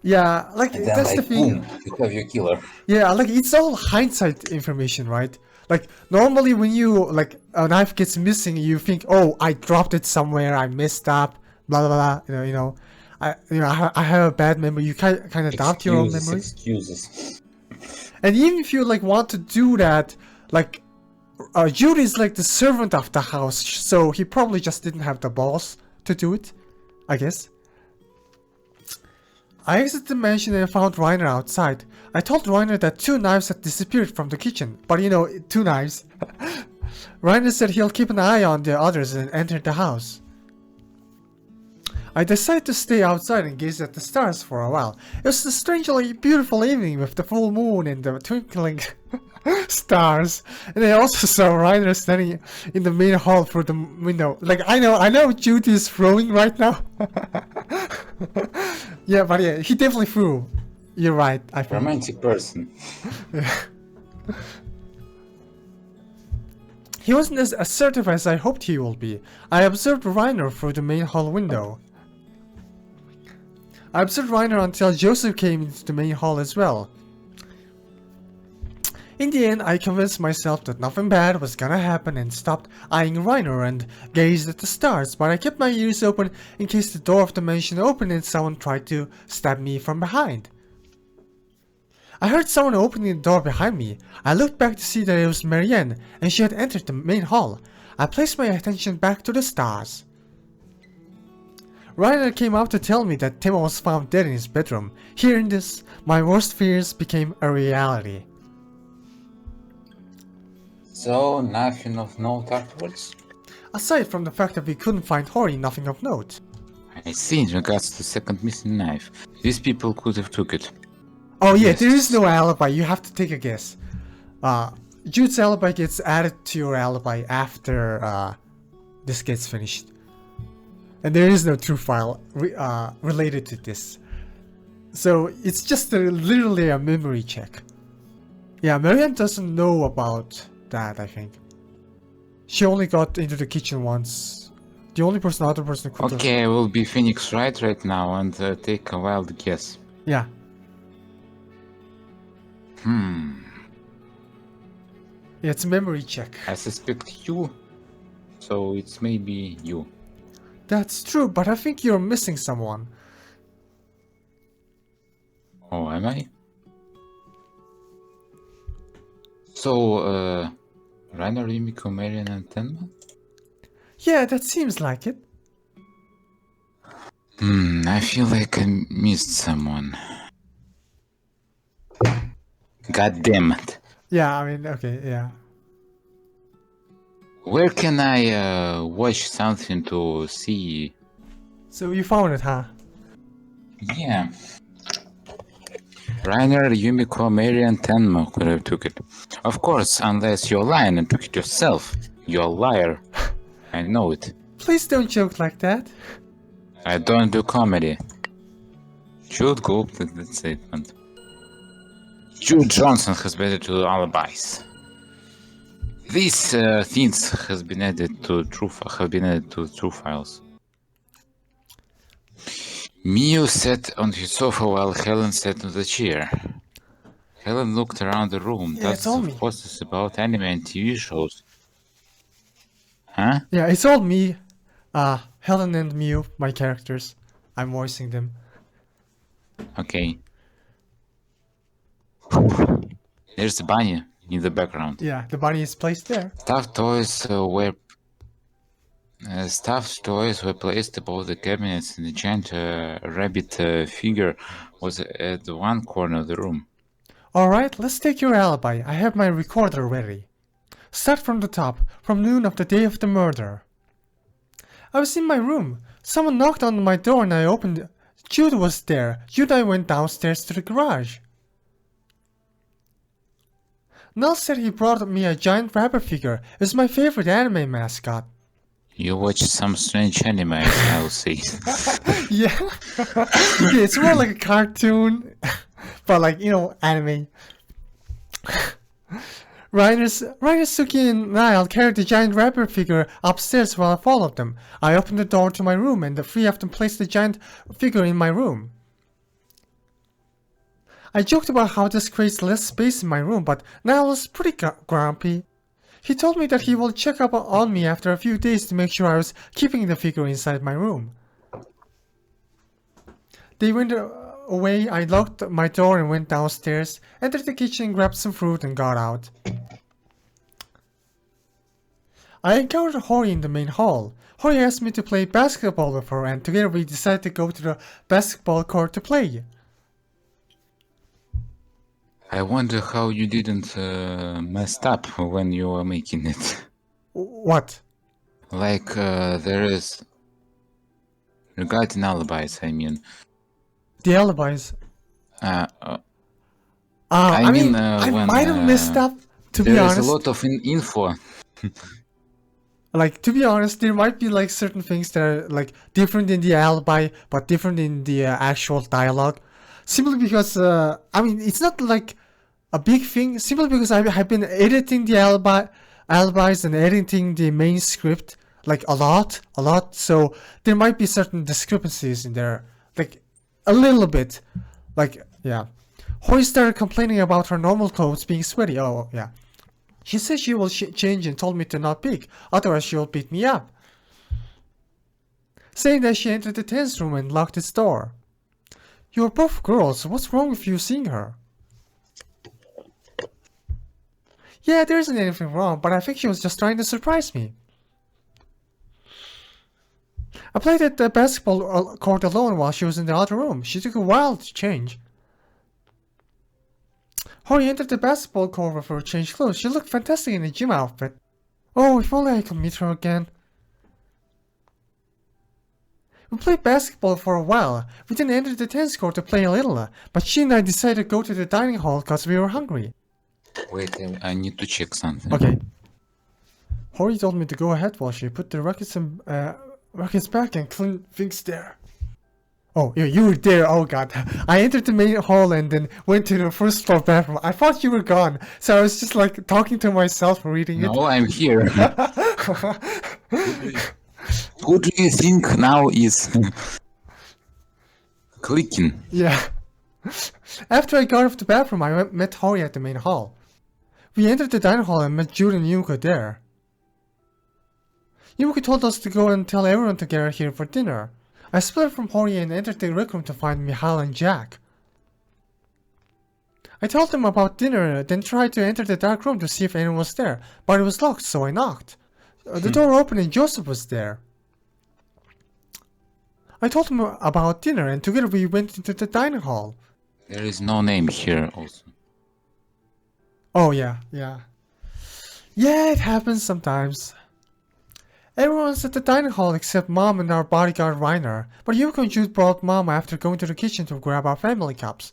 Yeah, like, And then, that's like, the thing. boom, you have your killer. Yeah, like, it's all hindsight information, right? Like, normally when you, like, a knife gets missing, you think, oh, I dropped it somewhere, I messed up, blah, blah, blah, I have a bad memory. You kind of doubt your own memory. Excuses. And even if you, like, want to do that, like, Judy is like the servant of the house, so he probably just didn't have the balls to do it, I guess. I exited the mansion and found Reiner outside. I told Reiner that 2 knives had disappeared from the kitchen, but 2 knives. Reiner said he'll keep an eye on the others and entered the house. I decided to stay outside and gaze at the stars for a while. It was a strangely beautiful evening with the full moon and the twinkling stars. And I also saw Reiner standing in the main hall through the window. Like, I know Judy is throwing right now. Yeah, but yeah, he definitely threw. You're right, I think. Romantic person. He wasn't as assertive as I hoped he would be. I observed Reiner through the main hall window. I observed Reiner until Joseph came into the main hall as well. In the end, I convinced myself that nothing bad was gonna happen and stopped eyeing Reiner and gazed at the stars, but I kept my ears open in case the door of the mansion opened and someone tried to stab me from behind. I heard someone opening the door behind me. I looked back to see that it was Marianne, and she had entered the main hall. I placed my attention back to the stars. Reiner came out to tell me that Tema was found dead in his bedroom. Hearing this, my worst fears became a reality. So, nothing of note afterwards? Aside from the fact that we couldn't find Hori, nothing of note. I see, in regards to the second missing knife, these people could have took it. Oh yeah, Yes. there is no alibi, you have to take a guess. Jude's alibi gets added to your alibi after this gets finished. And there is no true file related to this. So it's just literally a memory check. Yeah, Marianne doesn't know about that, I think. She only got into the kitchen once. The only other person could have... Okay, I will be Phoenix right now and take a wild guess. Yeah. Yeah, it's a memory check. I suspect you, so it's maybe you. That's true, but I think you're missing someone. Oh, am I? So, Reiner, Yumiko, Marian, and Tenma? Yeah, that seems like it. I feel like I missed someone. God damn it. Yeah, I mean, okay, yeah. Where can I watch something to see? So you found it, huh? Yeah. Reiner, Yumiko, Marian, Tenma could have took it. Of course, unless you're lying and took it yourself. You're a liar. I know it. Please don't joke like that. I don't do comedy. Should go with that statement. Jude Johnson has better to alibis. These things have been added to true files. Mio sat on his sofa while Helen sat on the chair. Helen looked around the room. Yeah, it's all me. Posters about anime and TV shows. Huh? Yeah, it's all me. Helen and Mew, my characters. I'm voicing them. Okay. There's the bunny in the background. Yeah, the bunny is placed there. Stuffed toys were placed above the cabinets, and the giant rabbit figure was at the one corner of the room. Alright, let's take your alibi. I have my recorder ready. Start from the top, from noon of the day of the murder. I was in my room. Someone knocked on my door and I opened it. Jude was there. Jude and I went downstairs to the garage. Nell said he brought me a giant rabbit figure. It's my favorite anime mascot. You watch some strange anime, I'll say. Yeah. Yeah, it's more like a cartoon, but like, you know, anime. Rainer, Suki, and Niall carried the giant rabbit figure upstairs while I followed them. I opened the door to my room and the three of them placed the giant figure in my room. I joked about how this creates less space in my room, but Niall was pretty grumpy. He told me that he will check up on me after a few days to make sure I was keeping the figure inside my room. They went away. I locked my door and went downstairs, entered the kitchen, grabbed some fruit and got out. I encountered Hori in the main hall. Hori asked me to play basketball with her and together we decided to go to the basketball court to play. I wonder how you didn't messed up when you were making it. What? Like, there is... Regarding alibis, I mean. The alibis. I I mean, I when, might have messed up, to be honest. There is a lot of info. Like, to be honest, there might be like certain things that are like different in the alibi, but different in the actual dialogue. Simply because, I mean, it's not like a big thing. Simply because I've been editing the alibis and editing the main script like a lot. So there might be certain discrepancies in there, like a little bit. Like, yeah. Hori started complaining about her normal clothes being sweaty. Oh, yeah. She said she will change and told me to not peek, otherwise she will beat me up. Saying that she entered the tense room and locked its door. You're both girls, what's wrong with you seeing her? Yeah, there isn't anything wrong, but I think she was just trying to surprise me. I played at the basketball court alone while she was in the other room. She took a while to change. Hori entered the basketball court with her changed clothes. She looked fantastic in a gym outfit. Oh, if only I could meet her again. We played basketball for a while. We then entered the tennis court to play a little, but she and I decided to go to the dining hall because we were hungry. Wait, I need to check something. Okay. Hori told me to go ahead while she put the rackets back and cleaned things there. Oh, you were there. Oh god. I entered the main hall and then went to the first floor bathroom. I thought you were gone, so I was just like talking to myself reading it. No, I'm here. Who do you think now is clicking? Yeah. After I got off the bathroom, I met Hori at the main hall. We entered the dining hall and met Jude and Yumuko there. Yumuko told us to go and tell everyone to gather here for dinner. I split from Hori and entered the rec room to find Mihail and Jack. I told them about dinner, then tried to enter the dark room to see if anyone was there, but it was locked, so I knocked. The door opened and Joseph was there. I told him about dinner and together we went into the dining hall. There is no name here also. Oh yeah. Yeah, it happens sometimes. Everyone's at the dining hall except Mom and our bodyguard Reiner, but Yumiko and Jude brought Mom after going to the kitchen to grab our family cups.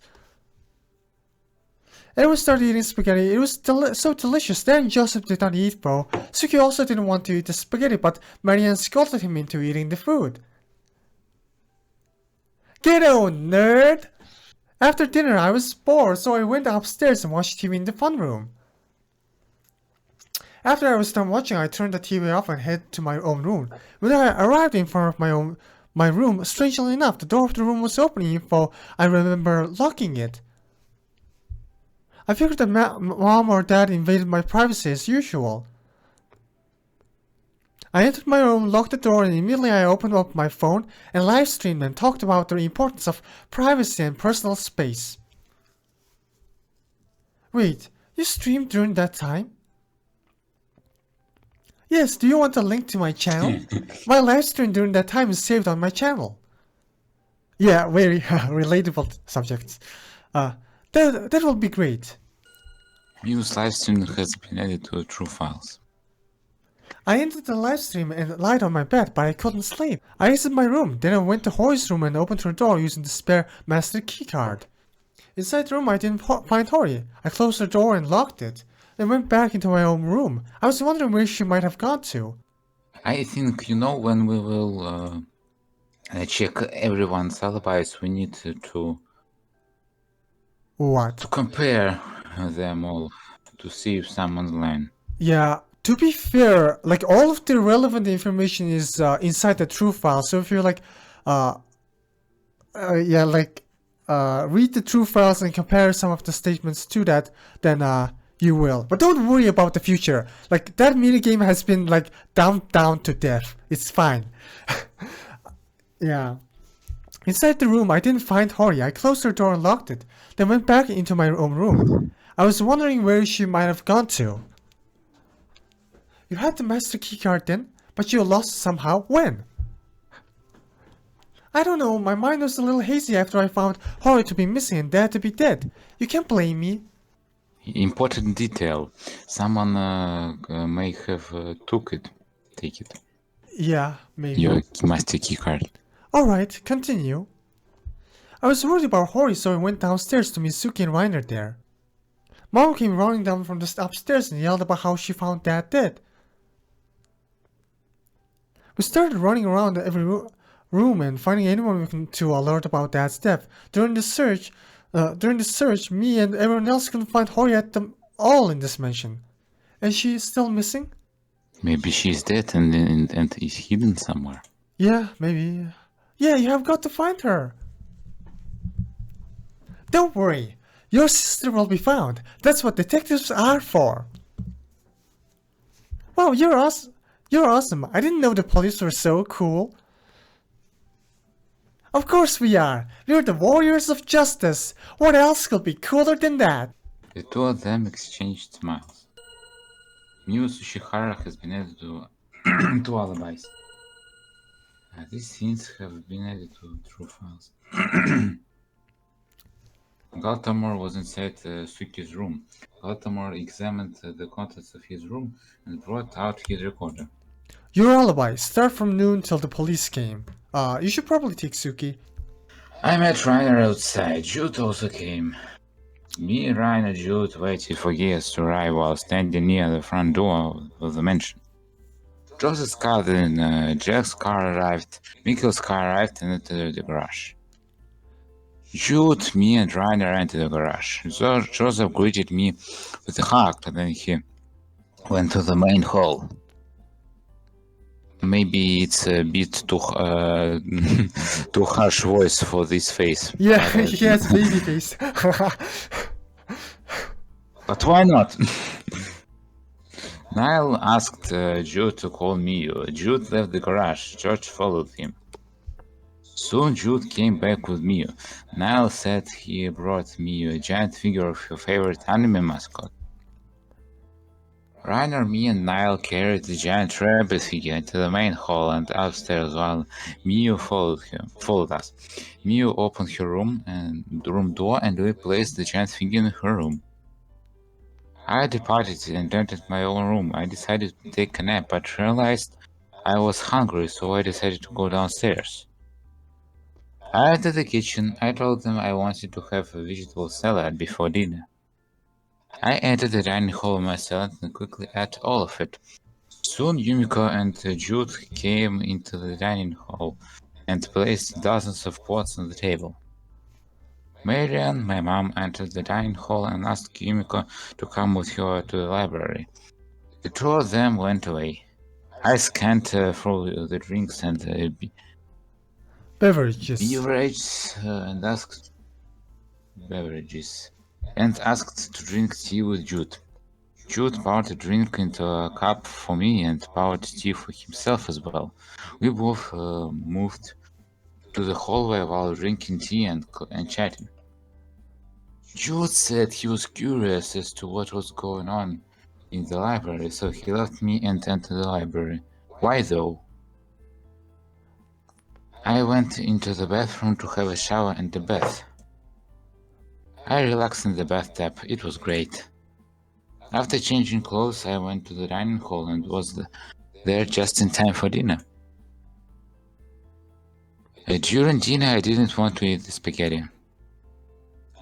Everyone started eating spaghetti. It was so delicious. Then Joseph did not eat, bro. Suki also didn't want to eat the spaghetti, but Marianne scolded him into eating the food. Get on, nerd! After dinner, I was bored, so I went upstairs and watched TV in the fun room. After I was done watching, I turned the TV off and headed to my own room. When I arrived in front of my room, strangely enough, the door of the room was open, even though I remember locking it. I figured that Mom or Dad invaded my privacy as usual. I entered my room, locked the door, and immediately I opened up my phone and live streamed and talked about the importance of privacy and personal space. Wait, you streamed during that time? Yes, do you want a link to my channel? My live stream during that time is saved on my channel. Yeah, very relatable subjects. That will be great. Mew's live stream has been added to True Files. I ended the live stream and lied on my bed, but I couldn't sleep. I exited my room, then I went to Hori's room and opened her door using the spare master keycard. Inside the room I didn't find Hori. I closed the door and locked it, then went back into my own room. I was wondering where she might have gone to. I think, when we will check everyone's alibis, we need to What? compare them all to see if someone's lying. Yeah, to be fair, like all of the relevant information is inside the true file. So if you're like, read the true files and compare some of the statements to that, then you will. But don't worry about the future. Like that minigame has been like dumbed down to death. It's fine. Yeah. Inside the room, I didn't find Hori. I closed her door and locked it, then went back into my own room. I was wondering where she might have gone to. You had the master keycard then, but you lost it somehow. When? I don't know, my mind was a little hazy after I found Hori to be missing and Dad to be dead. You can't blame me. Important detail. Someone may have take it. Yeah, maybe. Your master keycard. Alright, continue. I was worried about Hori, so I went downstairs to meet Suki and Reiner there. Mom came running down from the upstairs and yelled about how she found Dad dead. We started running around every room and finding anyone we can to alert about Dad's death. During the search, me and everyone else couldn't find Hori at all in this mansion. Is she still missing? Maybe she's dead and is hidden somewhere. Yeah, maybe. Yeah, you have got to find her. Don't worry. Your sister will be found. That's what detectives are for. Wow, you're awesome. I didn't know the police were so cool. Of course we are. We're the warriors of justice. What else could be cooler than that? The two of them exchanged smiles. Miu Sushihara has been added to two alibis. These scenes have been added to True Files. Galtamore was inside Suki's room. Galtamore examined the contents of his room and brought out his recorder. Your alibi. Start from noon till the police came. You should probably take Suki. I met Reiner outside. Jude also came. Me, Reiner, Jude waited for guests to arrive while standing near the front door of the mansion. Joseph's car, then Jack's car arrived, Mikkel's car arrived and entered the garage. Jude, me and Reiner entered the garage. Joseph greeted me with a hug, then he went to the main hall. Maybe it's a bit too too harsh voice for this face. Yeah, he has baby face. But why not? Niall asked Jude to call Miu. Jude left the garage. George followed him. Soon Jude came back with Miu. Niall said he brought Miu a giant figure of her favorite anime mascot. Reiner, me and Niall carried the giant rabbit figure into the main hall and upstairs while Miu followed us. Miu opened her room door and we placed the giant figure in her room. I departed and entered my own room. I decided to take a nap, but realized I was hungry, so I decided to go downstairs. I entered the kitchen. I told them I wanted to have a vegetable salad before dinner. I entered the dining hall myself and quickly ate all of it. Soon Yumiko and Jude came into the dining hall and placed dozens of pots on the table. Marian, my mom, entered the dining hall and asked Yumiko to come with her to the library. The two of them went away. I scanned through the drinks and Beverages. Beverages and asked to drink tea with Jude. Jude poured a drink into a cup for me and poured tea for himself as well. We both moved to the hallway while drinking tea and chatting. Jude said he was curious as to what was going on in the library, so he left me and entered the library. Why though? I went into the bathroom to have a shower and a bath. I relaxed in the bathtub. It was great. After changing clothes, I went to the dining hall and was there just in time for dinner. During dinner, I didn't want to eat the spaghetti.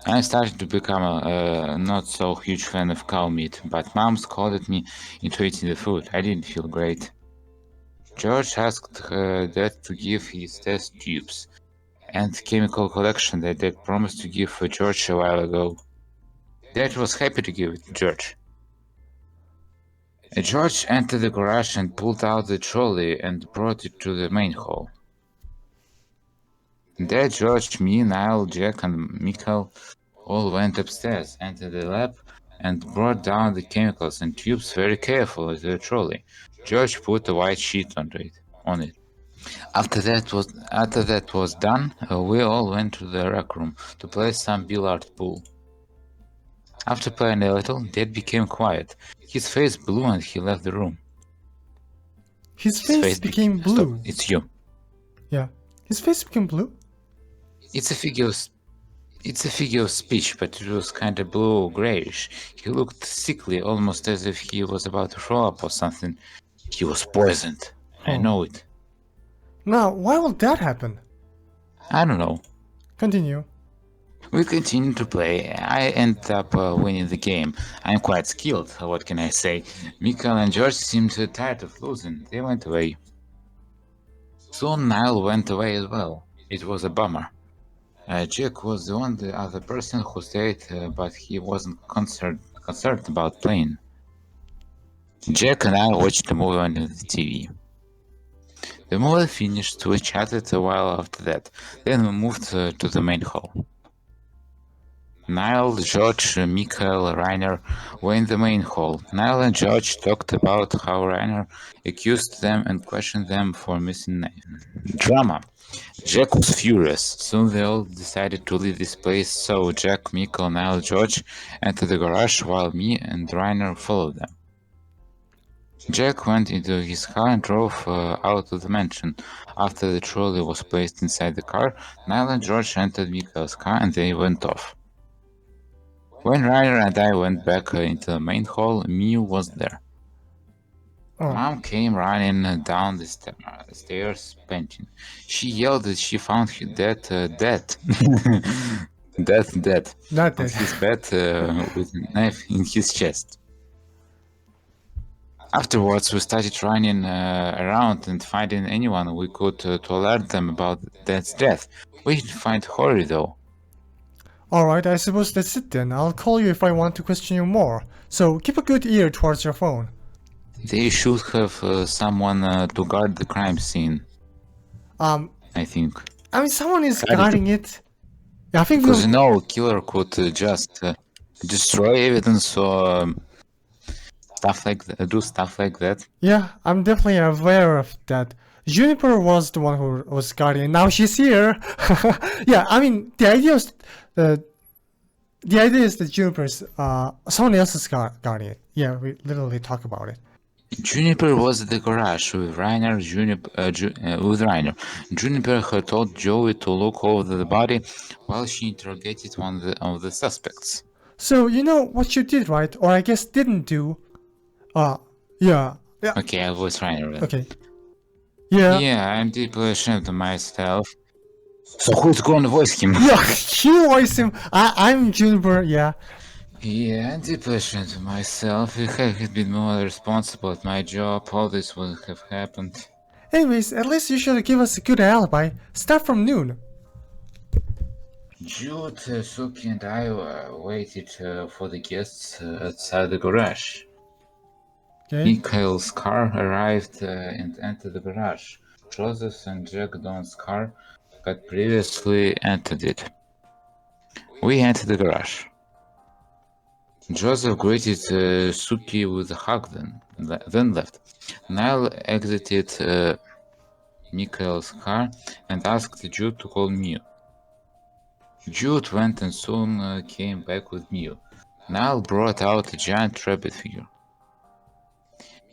I started to become a not so huge fan of cow meat, but Mom scolded me into eating the food. I didn't feel great. George asked Dad to give his test tubes and chemical collection that Dad promised to give for George a while ago. Dad was happy to give it to George. George entered the garage and pulled out the trolley and brought it to the main hall. There George, me, Niall, Jack and Michael all went upstairs, entered the lab, and brought down the chemicals and tubes very carefully to the trolley. George put a white sheet on it. After that was done, we all went to the rec room to play some billiard pool. After playing a little, Dad became quiet. His face blew and he left the room. His face became blue. Stop, it's you. Yeah. His face became blue? It's a figure of speech, but it was kind of blue-grayish. He looked sickly, almost as if he was about to throw up or something. He was poisoned. I know it. Now, why will that happen? I don't know. Continue. We continued to play. I ended up winning the game. I'm quite skilled, what can I say? Mikhail and George seemed tired of losing. They went away. Soon Niall went away as well. It was a bummer. Jack was the only other person who stayed, but he wasn't concerned about playing. Jack and I watched the movie on the TV. The movie finished, we chatted a while after that, then we moved to the main hall. Niall, George, Michael, Rainer were in the main hall. Niall and George talked about how Rainer accused them and questioned them for missing drama. Jack was furious. Soon they all decided to leave this place, so Jack, Michael, Niall, George entered the garage while me and Rainer followed them. Jack went into his car and drove out of the mansion. After the trolley was placed inside the car, Niall and George entered Michael's car and they went off. When Rainer and I went back into the main hall, Miu was there. Mom came running down the stairs, panting. She yelled that she found Dad dead on his bed with a knife in his chest. Afterwards, we started running around and finding anyone we could to alert them about Dad's death. We didn't find Hori though. Alright, I suppose that's it then. I'll call you if I want to question you more. So keep a good ear towards your phone. They should have someone to guard the crime scene. I think. I mean, someone is guarding it. Yeah, I think because a killer could just destroy evidence or do stuff like that. Yeah, I'm definitely aware of that. Juniper was the one who was guarding. Now she's here. Yeah, I mean, the idea is that Juniper's someone else is guarding it. Yeah, we literally talk about it. Juniper was at the garage with Rainer. Juniper had told Joey to look over the body while she interrogated one of the suspects. So you know what you did, right? Or I guess didn't do. Yeah. Okay, I voice Rainer then. Okay. Yeah. Yeah, I'm deeply ashamed of myself. So who's going to voice him? Yeah, you voice him. I'm Juniper, yeah. Yeah, I'm deeply ashamed of myself. If I had been more responsible at my job, all this wouldn't have happened. Anyways, at least you should give us a good alibi. Start from noon. Jude, Suki and I waited for the guests outside the garage. Okay. Mikhail's car arrived and entered the garage. Joseph and Jack Don's car had previously entered it. We entered the garage. Joseph greeted Suki with a hug, then left. Niall exited Mikhail's car and asked Jude to call Mio. Jude went and soon came back with Mio. Niall brought out a giant rabbit figure.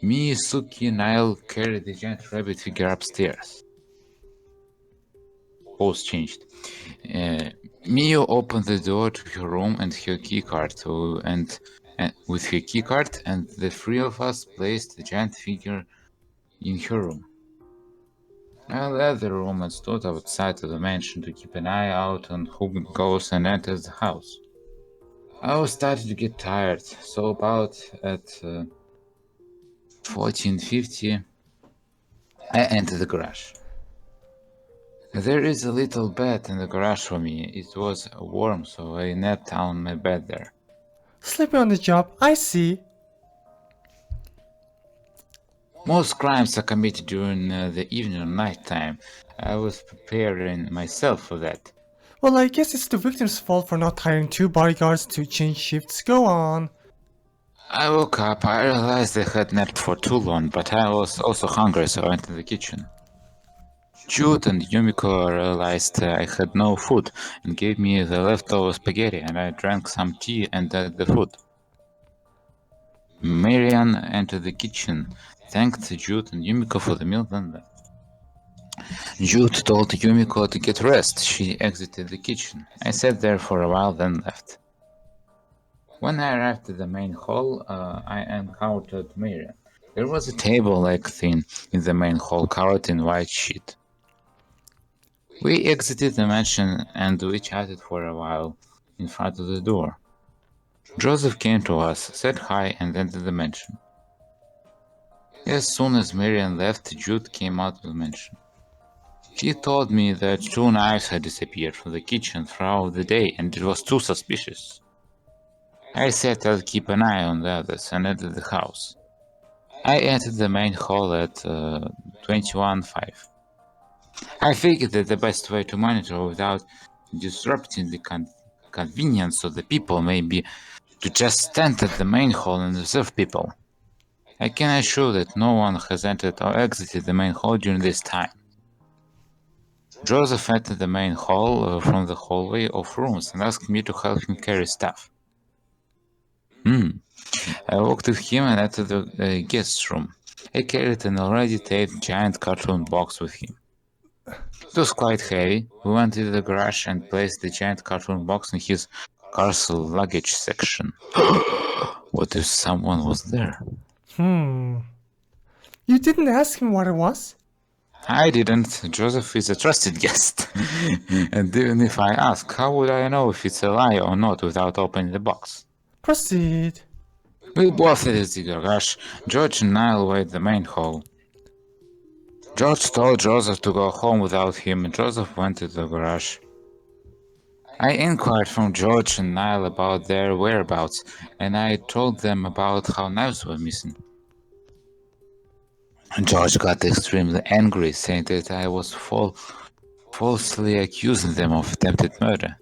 Me, Suki, and Niall carried the giant rabbit figure upstairs. Pose changed. Mio opened the door to her room and her keycard, with her keycard, and the three of us placed the giant figure in her room. I left the room and stood outside of the mansion to keep an eye out on who goes and enters the house. I was starting to get tired, so about at 14:50, I entered the garage. There is a little bed in the garage for me. It was warm, so I napped on my bed there. Sleeping on the job, I see. Most crimes are committed during the evening or night time. I was preparing myself for that. Well, I guess it's the victim's fault for not hiring 2 bodyguards to change shifts. Go on. I woke up, I realized I had napped for too long, but I was also hungry, so I went to the kitchen. Jude and Yumiko realized I had no food and gave me the leftover spaghetti, and I drank some tea and ate the food. Marian entered the kitchen, thanked Jude and Yumiko for the meal, then left. Jude told Yumiko to get rest. She exited the kitchen. I sat there for a while, then left. When I arrived at the main hall, I encountered Marian. There was a table-like thing in the main hall covered in white sheet. We exited the mansion and we chatted for a while in front of the door. Joseph came to us, said hi, and entered the mansion. As soon as Marian left, Jude came out of the mansion. He told me that 2 knives had disappeared from the kitchen throughout the day, and it was too suspicious. I said I'd keep an eye on the others and entered the house. I entered the main hall at 21:05. I figured that the best way to monitor without disrupting the convenience of the people may be to just stand at the main hall and observe people. I can assure that no one has entered or exited the main hall during this time. Joseph entered the main hall from the hallway of rooms and asked me to help him carry stuff. I walked with him and entered the guest room. I carried an already taped giant cartoon box with him. It was quite heavy. We went into the garage and placed the giant cartoon box in his car's luggage section. What if someone was there? You didn't ask him what it was? I didn't. Joseph is a trusted guest. And even if I ask, how would I know if it's a lie or not without opening the box? Proceed. We both entered the garage. George and Niall were at the main hall. George told Joseph to go home without him, and Joseph went to the garage. I inquired from George and Niall about their whereabouts, and I told them about how knives were missing. George got extremely angry, saying that I was falsely accusing them of attempted murder.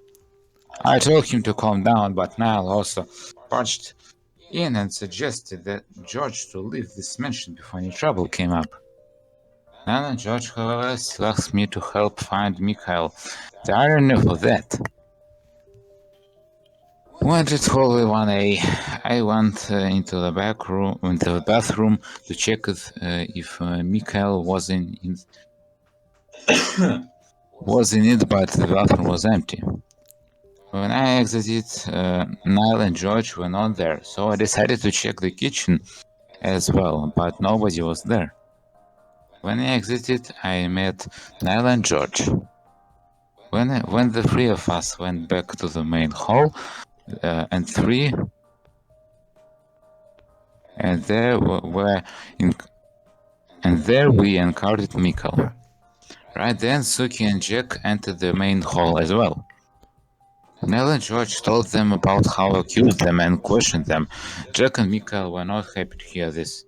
I told him to calm down, but Niall also barged in and suggested that George to leave this mansion before any trouble came up. Niall and George, however, still asked me to help find Mikhail. The irony of that. We entered hallway 1A. I went into the bathroom to check if Mikhail was in it, but the bathroom was empty. When I exited, Niall and George were not there, so I decided to check the kitchen as well, but nobody was there. When I exited, I met Niall and George. When the 3 of us went back to the main hall, and there we encountered Mikhail. Right then, Suki and Jack entered the main hall as well. Nell and George told them about how I accused them and questioned them. Jack and Mikhail were not happy to hear this.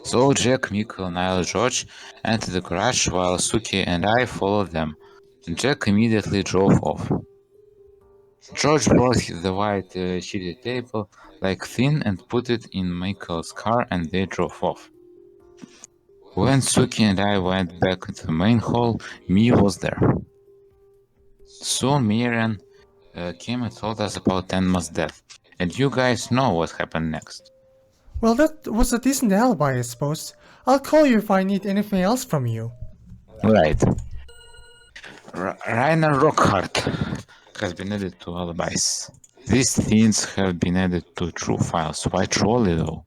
So Jack, Mikhail, Nell, and George entered the garage while Suki and I followed them. Jack immediately drove off. George brought the white sheeted table like thin and put it in Michael's car and they drove off. When Suki and I went back to the main hall, Mia was there. Soon Miriam came and told us about Tenma's death, and you guys know what happened next. Well, that was a decent alibi, I suppose. I'll call you if I need anything else from you. Right. Rainer Rockhart has been added to alibis. These things have been added to true files. Why Trolley though?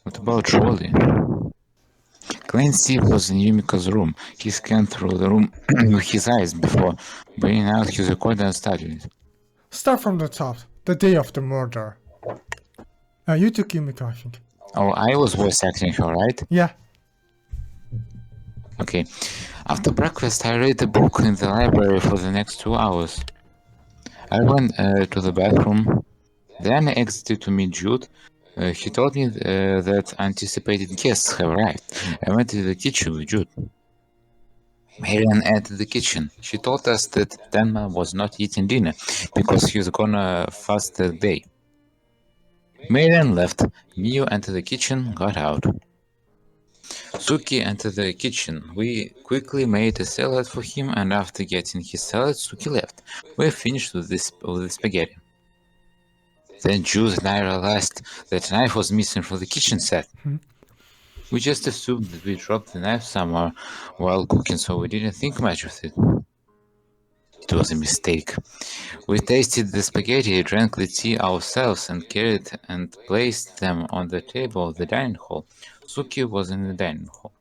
What about Trolley? Clancy was in Yumiko's room. He scanned through the room with his eyes before bringing out his recorder and studied it. Start from the top. The day of the murder. You took Yumiko, I think. Oh, I was voice acting her, right? Yeah. Okay. After breakfast, I read a book in the library for the next 2 hours. I went to the bathroom. Then I exited to meet Jude. He told me that anticipated guests have arrived. I went to the kitchen with Jude. Marian entered the kitchen. She told us that Tenma was not eating dinner because he was gonna fast that day. Marian left. Mio entered the kitchen, got out. Suki entered the kitchen. We quickly made a salad for him, and after getting his salad, Suki left. We finished with the spaghetti. Then Jude and I realized that a knife was missing from the kitchen set. We just assumed that we dropped the knife somewhere while cooking, so we didn't think much of it. It was a mistake. We tasted the spaghetti, drank the tea ourselves, and carried and placed them on the table of the dining hall. Suki was in the dining hall.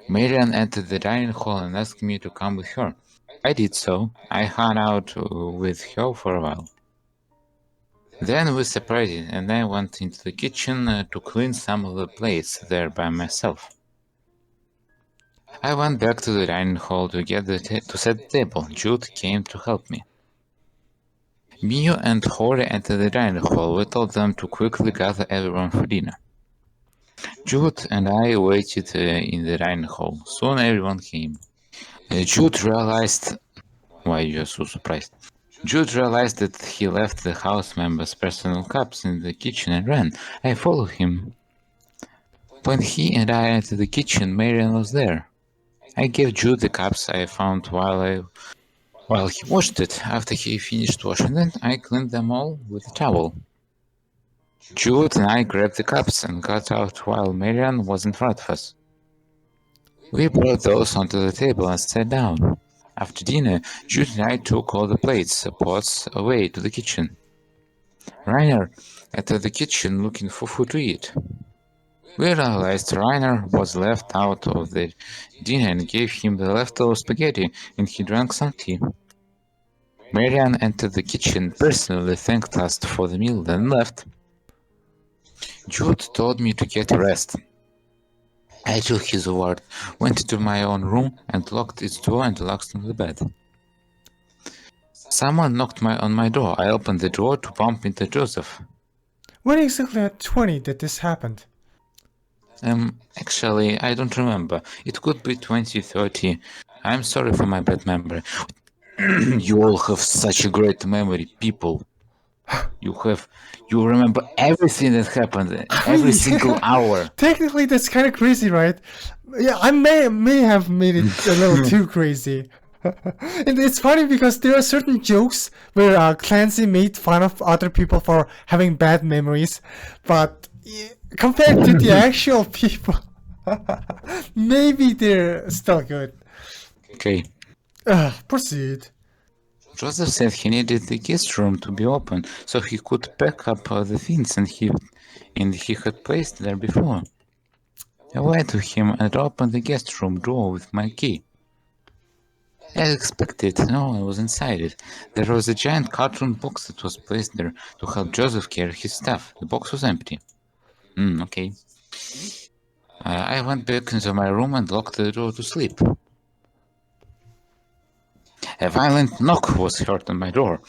Marian entered the dining hall and asked me to come with her. I did so. I hung out with her for a while. Then we separated, and I went into the kitchen to clean some of the plates there by myself. I went back to the dining hall to get to set the table. Jude came to help me. Mio and Hori entered the dining hall. We told them to quickly gather everyone for dinner. Jude and I waited in the dining hall. Soon everyone came. Jude realized... Why you are so surprised? Jude realized that he left the house members' personal cups in the kitchen and ran. I followed him. When he and I entered the kitchen, Marian was there. I gave Jude the cups I found while he washed it. After he finished washing them, I cleaned them all with a towel. Jude and I grabbed the cups and got out while Marian was in front of us. We brought those onto the table and sat down. After dinner, Jude and I took all the plates, pots, away to the kitchen. Rainer entered the kitchen looking for food to eat. We realized Rainer was left out of the dinner and gave him the leftover spaghetti, and he drank some tea. Marian entered the kitchen, personally thanked us for the meal, then left. Jude told me to get rest. I took his word, went into my own room and locked its door and relaxed on the bed. Someone knocked on my door. I opened the door to bump into Joseph. When exactly at 20 did this happen? Actually, I don't remember. It could be 2030. I'm sorry for my bad memory. You all have such a great memory, people. You remember everything that happened, every single hour. Technically, that's kind of crazy, right? Yeah, I may have made it a little too crazy. And it's funny because there are certain jokes where Clancy made fun of other people for having bad memories, but compared to the actual people, maybe they're still good. Okay. Proceed. Joseph said he needed the guest room to be open so he could pack up the things and he had placed there before. I went to him and opened the guest room door with my key. As expected, no one was inside it. There was a giant cartoon box that was placed there to help Joseph carry his stuff. The box was empty. Okay. I went back into my room and locked the door to sleep. A violent knock was heard on my door.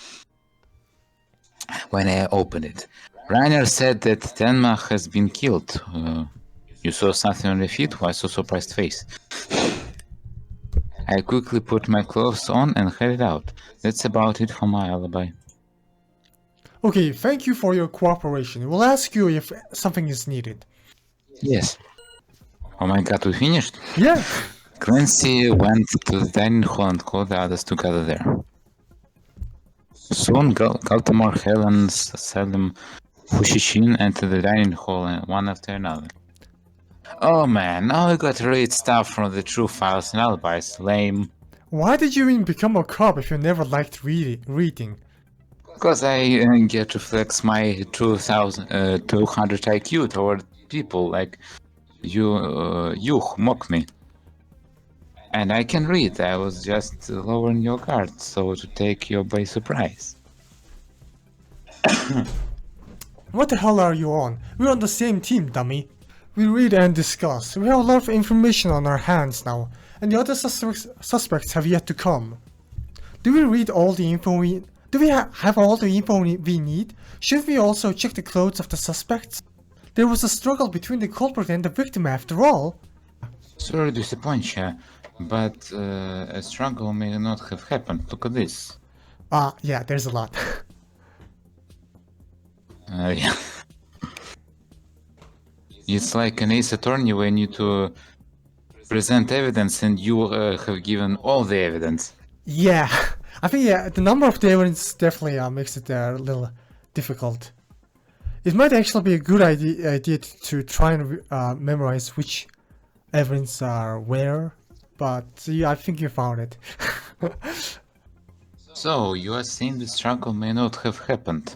When I opened it, Rainer said that Tenma has been killed. You saw something on the feet? Why so surprised face? I quickly put my clothes on and headed out. That's about it for my alibi. Okay, thank you for your cooperation. We'll ask you if something is needed. Yes. Oh my god, we finished? Yeah. Clancy went to the dining hall and called the others to gather there. Soon, Galtamore, Helen, Selim, Fushishin entered the dining hall one after another. Oh man, now we got to read stuff from the true files and alibis. Lame. Why did you even become a cop if you never liked reading? Because I get to flex my 200 IQ toward people like you mock me. And I can read, I was just lowering your guard so to take you by surprise. What the hell are you on? We're on the same team, dummy. We read and discuss. We have a lot of information on our hands now, and the other suspects have yet to come. Do we read all the info Do we have all the info we need? Should we also check the clothes of the suspects? There was a struggle between the culprit and the victim after all. Sorry to disappoint you, but a struggle may not have happened. Look at this. Yeah, there's a lot. Yeah. It's like an ace attorney when you to present evidence and you have given all the evidence. Yeah, I think the number of the evidence definitely makes it a little difficult. It might actually be a good idea to try and memorize which evidence are where, but I think you found it. So, you are saying the struggle may not have happened.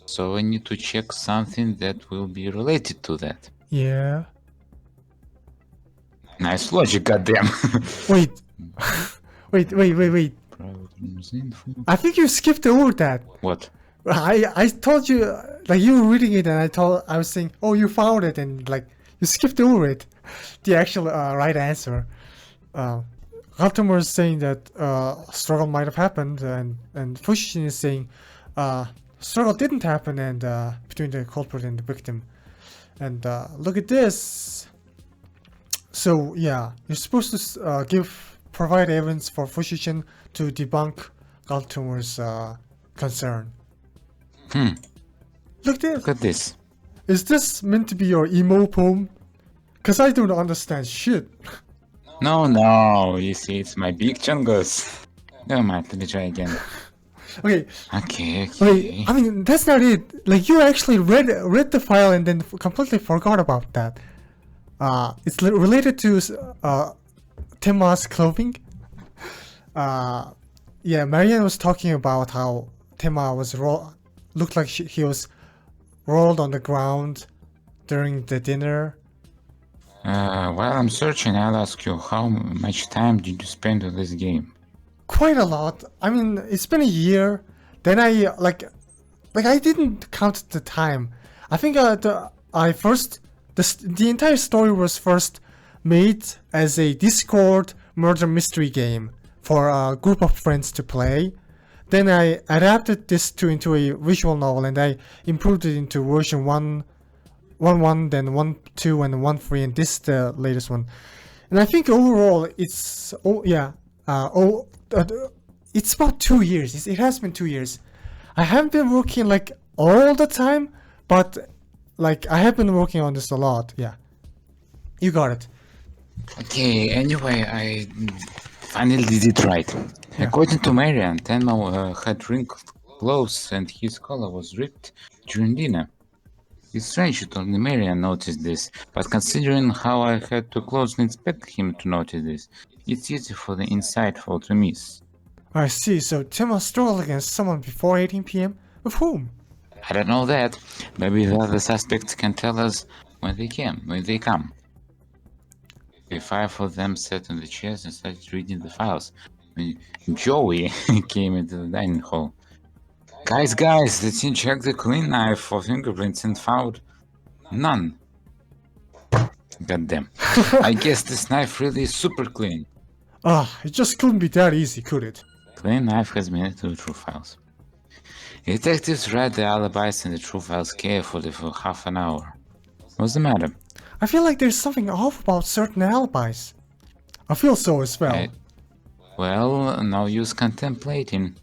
So I need to check something that will be related to that. Yeah. Nice logic, goddamn. Wait. wait. I think you skipped over that. What? I told you, like you were reading it, and I was saying, oh, you found it, and like you skipped over it, the actual right answer. Galtimore is saying that struggle might have happened, and Fushin is saying struggle didn't happen, and between the culprit and the victim. And look at this. So yeah, you're supposed to provide evidence for Fushin to debunk Galtimore's concern. Look at this. Is this meant to be your emo poem? Cause I don't understand shit. No, you see, it's my big chungus. Never mind, let me try again. Okay. Okay. I mean, that's not it. Like, you actually read the file and then completely forgot about that. It's related to Tema's clothing. Yeah, Marianne was talking about how Tema was looked like he was rolled on the ground during the dinner. While I'm searching, I'll ask you, how much time did you spend on this game? Quite a lot. I mean, it's been a year. Then I I didn't count the time. I think the entire story was first made as a Discord murder mystery game for a group of friends to play. Then I adapted this into a visual novel, and I improved it into version 1.1, then 1.2, and 1.3, and this is the latest one. And I think overall it's it's about 2 years. It has been 2 years. I haven't been working like all the time, but like I have been working on this a lot. Yeah, you got it. Okay, anyway, I finally did it right. Yeah. According to Marian, Tenma had wrinkled clothes and his collar was ripped during dinner. It's strange that only Marian noticed this, but considering how I had to closely inspect him to notice this, it's easy for the insightful to miss. I see, so Tenma struggled against someone before 18 p.m.? With whom? I don't know that. Maybe the other suspects can tell us when they come. The 5 of them sat on the chairs and started reading the files. When Joey came into the dining hall. Guys, the team checked the clean knife for fingerprints and found none. Goddamn. I guess this knife really is super clean. It just couldn't be that easy, could it? Clean knife has been added to the true files. Detectives read the alibis and the true files carefully for half an hour. What's the matter? I feel like there's something off about certain alibis. I feel so as well. Well, now use contemplating.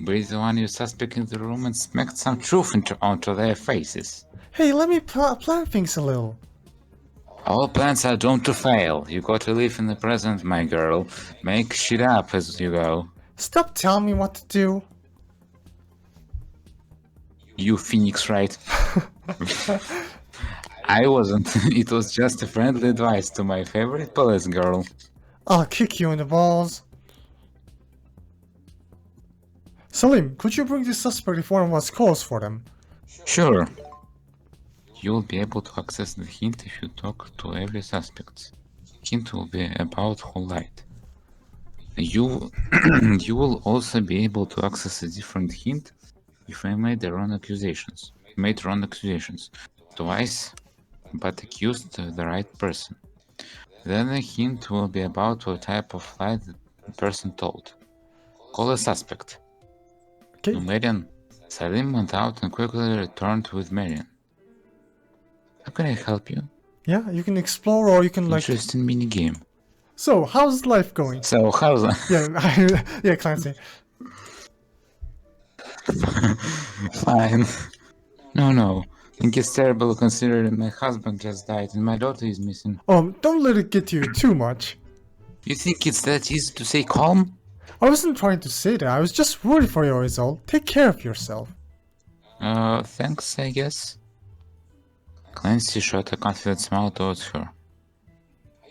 Breathe the one you suspect in the room and smack some truth onto their faces. Hey, let me plan things a little. All plans are doomed to fail. You gotta live in the present, my girl. Make shit up as you go. Stop telling me what to do. You Phoenix, right? I wasn't. It was just a friendly advice to my favorite police girl. I'll kick you in the balls. Salim, could you bring the suspect if one of us calls for them? Sure. You'll be able to access the hint if you talk to every suspect. Hint will be about who lied. You will also be able to access a different hint if I made wrong accusations. Twice, but accused the right person. Then the hint will be about what type of lie the person told. Call a suspect. Okay. Marian. Salim went out and quickly returned with Marian. How can I help you? Yeah, you can explore or you can like... Interesting minigame. So, how's life going? So, how's that? Yeah, Clancy. Fine. No. I think it's terrible considering my husband just died and my daughter is missing. Don't let it get you too much. You think it's that easy to say calm? I wasn't trying to say that, I was just worried for you, is all. Take care of yourself. Thanks, I guess. Clancy shot a confident smile towards her.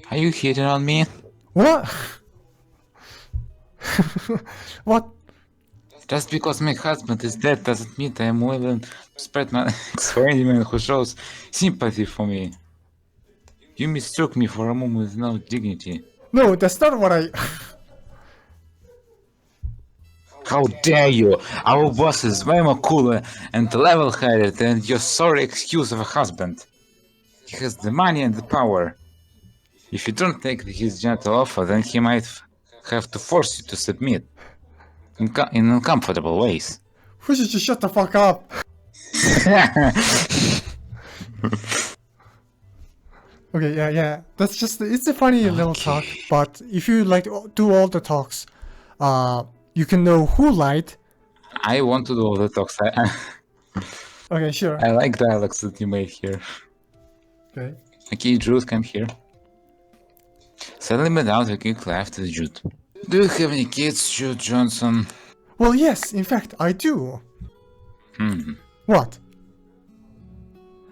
Are you hitting on me? What? What? Just because my husband is dead doesn't mean I am willing to spread my legs for any man who shows sympathy for me. You mistook me for a woman with no dignity. No, that's not what I... How dare you! Our boss is way more cooler and level-headed than your sorry excuse of a husband. He has the money and the power. If you don't take his gentle offer, then he might have to force you to submit. In uncomfortable ways. Who should you shut the fuck up? Okay, yeah. That's just... It's a funny little talk, but if you like do all the talks, you can know who lied. I want to do all the talks. Okay, sure. I like dialogues that you made here. Okay, Jude, come here. Suddenly without a quick laugh to Jude. Do you have any kids, Jude Johnson? Well, yes, in fact, I do. What?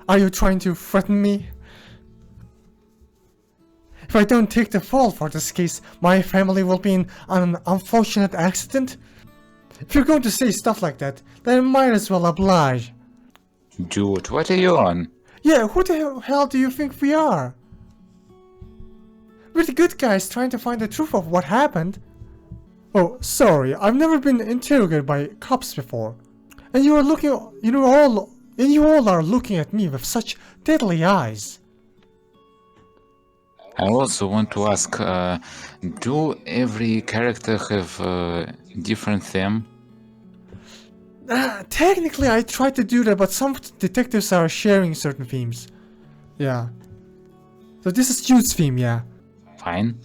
Are you trying to threaten me? If I don't take the fall for this case, my family will be in an unfortunate accident? If you're going to say stuff like that, then I might as well oblige. Jude, what are you on? Yeah, who the hell do you think we are? We're the good guys trying to find the truth of what happened. Oh, sorry, I've never been interrogated by cops before. And you all are looking at me with such deadly eyes. I also want to ask, do every character have a different theme? Technically I tried to do that, but some detectives are sharing certain themes. Yeah. So this is Jude's theme, yeah. Fine.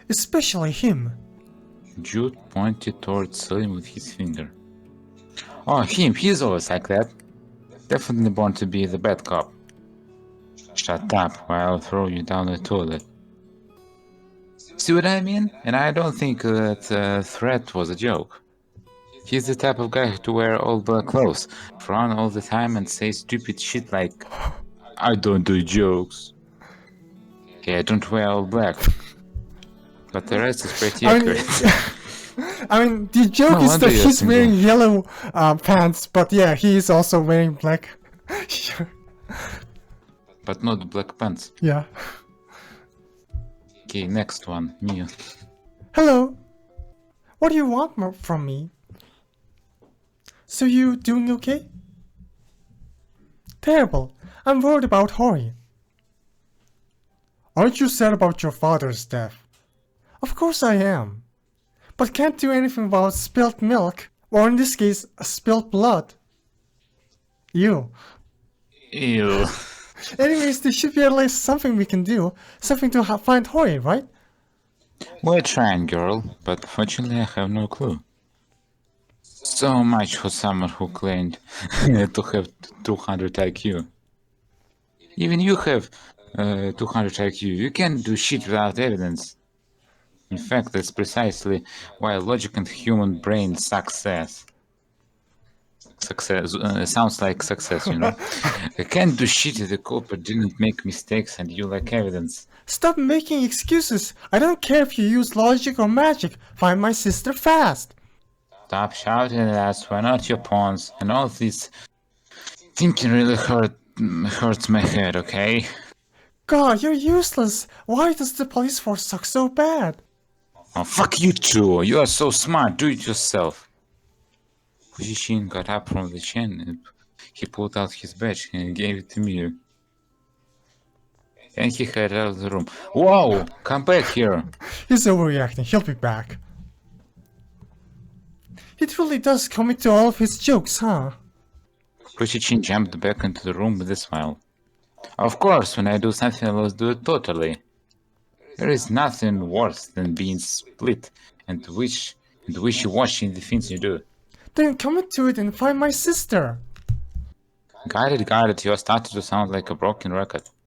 Especially him. Jude pointed towards Salim with his finger. Oh, him, he's always like that. Definitely born to be the bad cop. Shut up, or I'll throw you down the toilet. See what I mean? And I don't think that threat was a joke. He's the type of guy to wear all black clothes, frown all the time and say stupid shit like, I don't do jokes. Okay, I don't wear all black. But the rest is pretty accurate. I mean, the joke is that he's wearing yellow pants, but yeah, he is also wearing black. But not black pants. Yeah. Okay, next one, Mia. Hello. What do you want from me? So you doing okay? Terrible. I'm worried about Hori. Aren't you sad about your father's death? Of course I am. But can't do anything about spilled milk, or in this case, spilled blood. Ew. Ew. Anyways, there should be at least something we can do. Something to find Hori, right? We're trying, girl, but fortunately I have no clue. So much for someone who claimed to have 200 IQ. Even you have 200 IQ. You can't do shit without evidence. In fact, that's precisely why logic and human brain success. Success sounds like success, you know. I can't do shit if the culprit didn't make mistakes and you lack evidence. Stop making excuses. I don't care if you use logic or magic. Find my sister fast. Stop shouting at us. We're not your pawns. And all this thinking really hurts my head, okay? God, you're useless. Why does the police force suck so bad? Oh, fuck you too. You are so smart. Do it yourself. Fujishin got up from the chair and he pulled out his badge and gave it to me. And he headed out of the room. Whoa! Come back here! He's overreacting. He'll be back. He truly does commit to all of his jokes, huh? Fujishin jumped back into the room with a smile. Of course, when I do something, I will do it totally. There is nothing worse than being split and wishy-washy in the things you do. Then commit to it and find my sister. Got it, you're starting to sound like a broken record.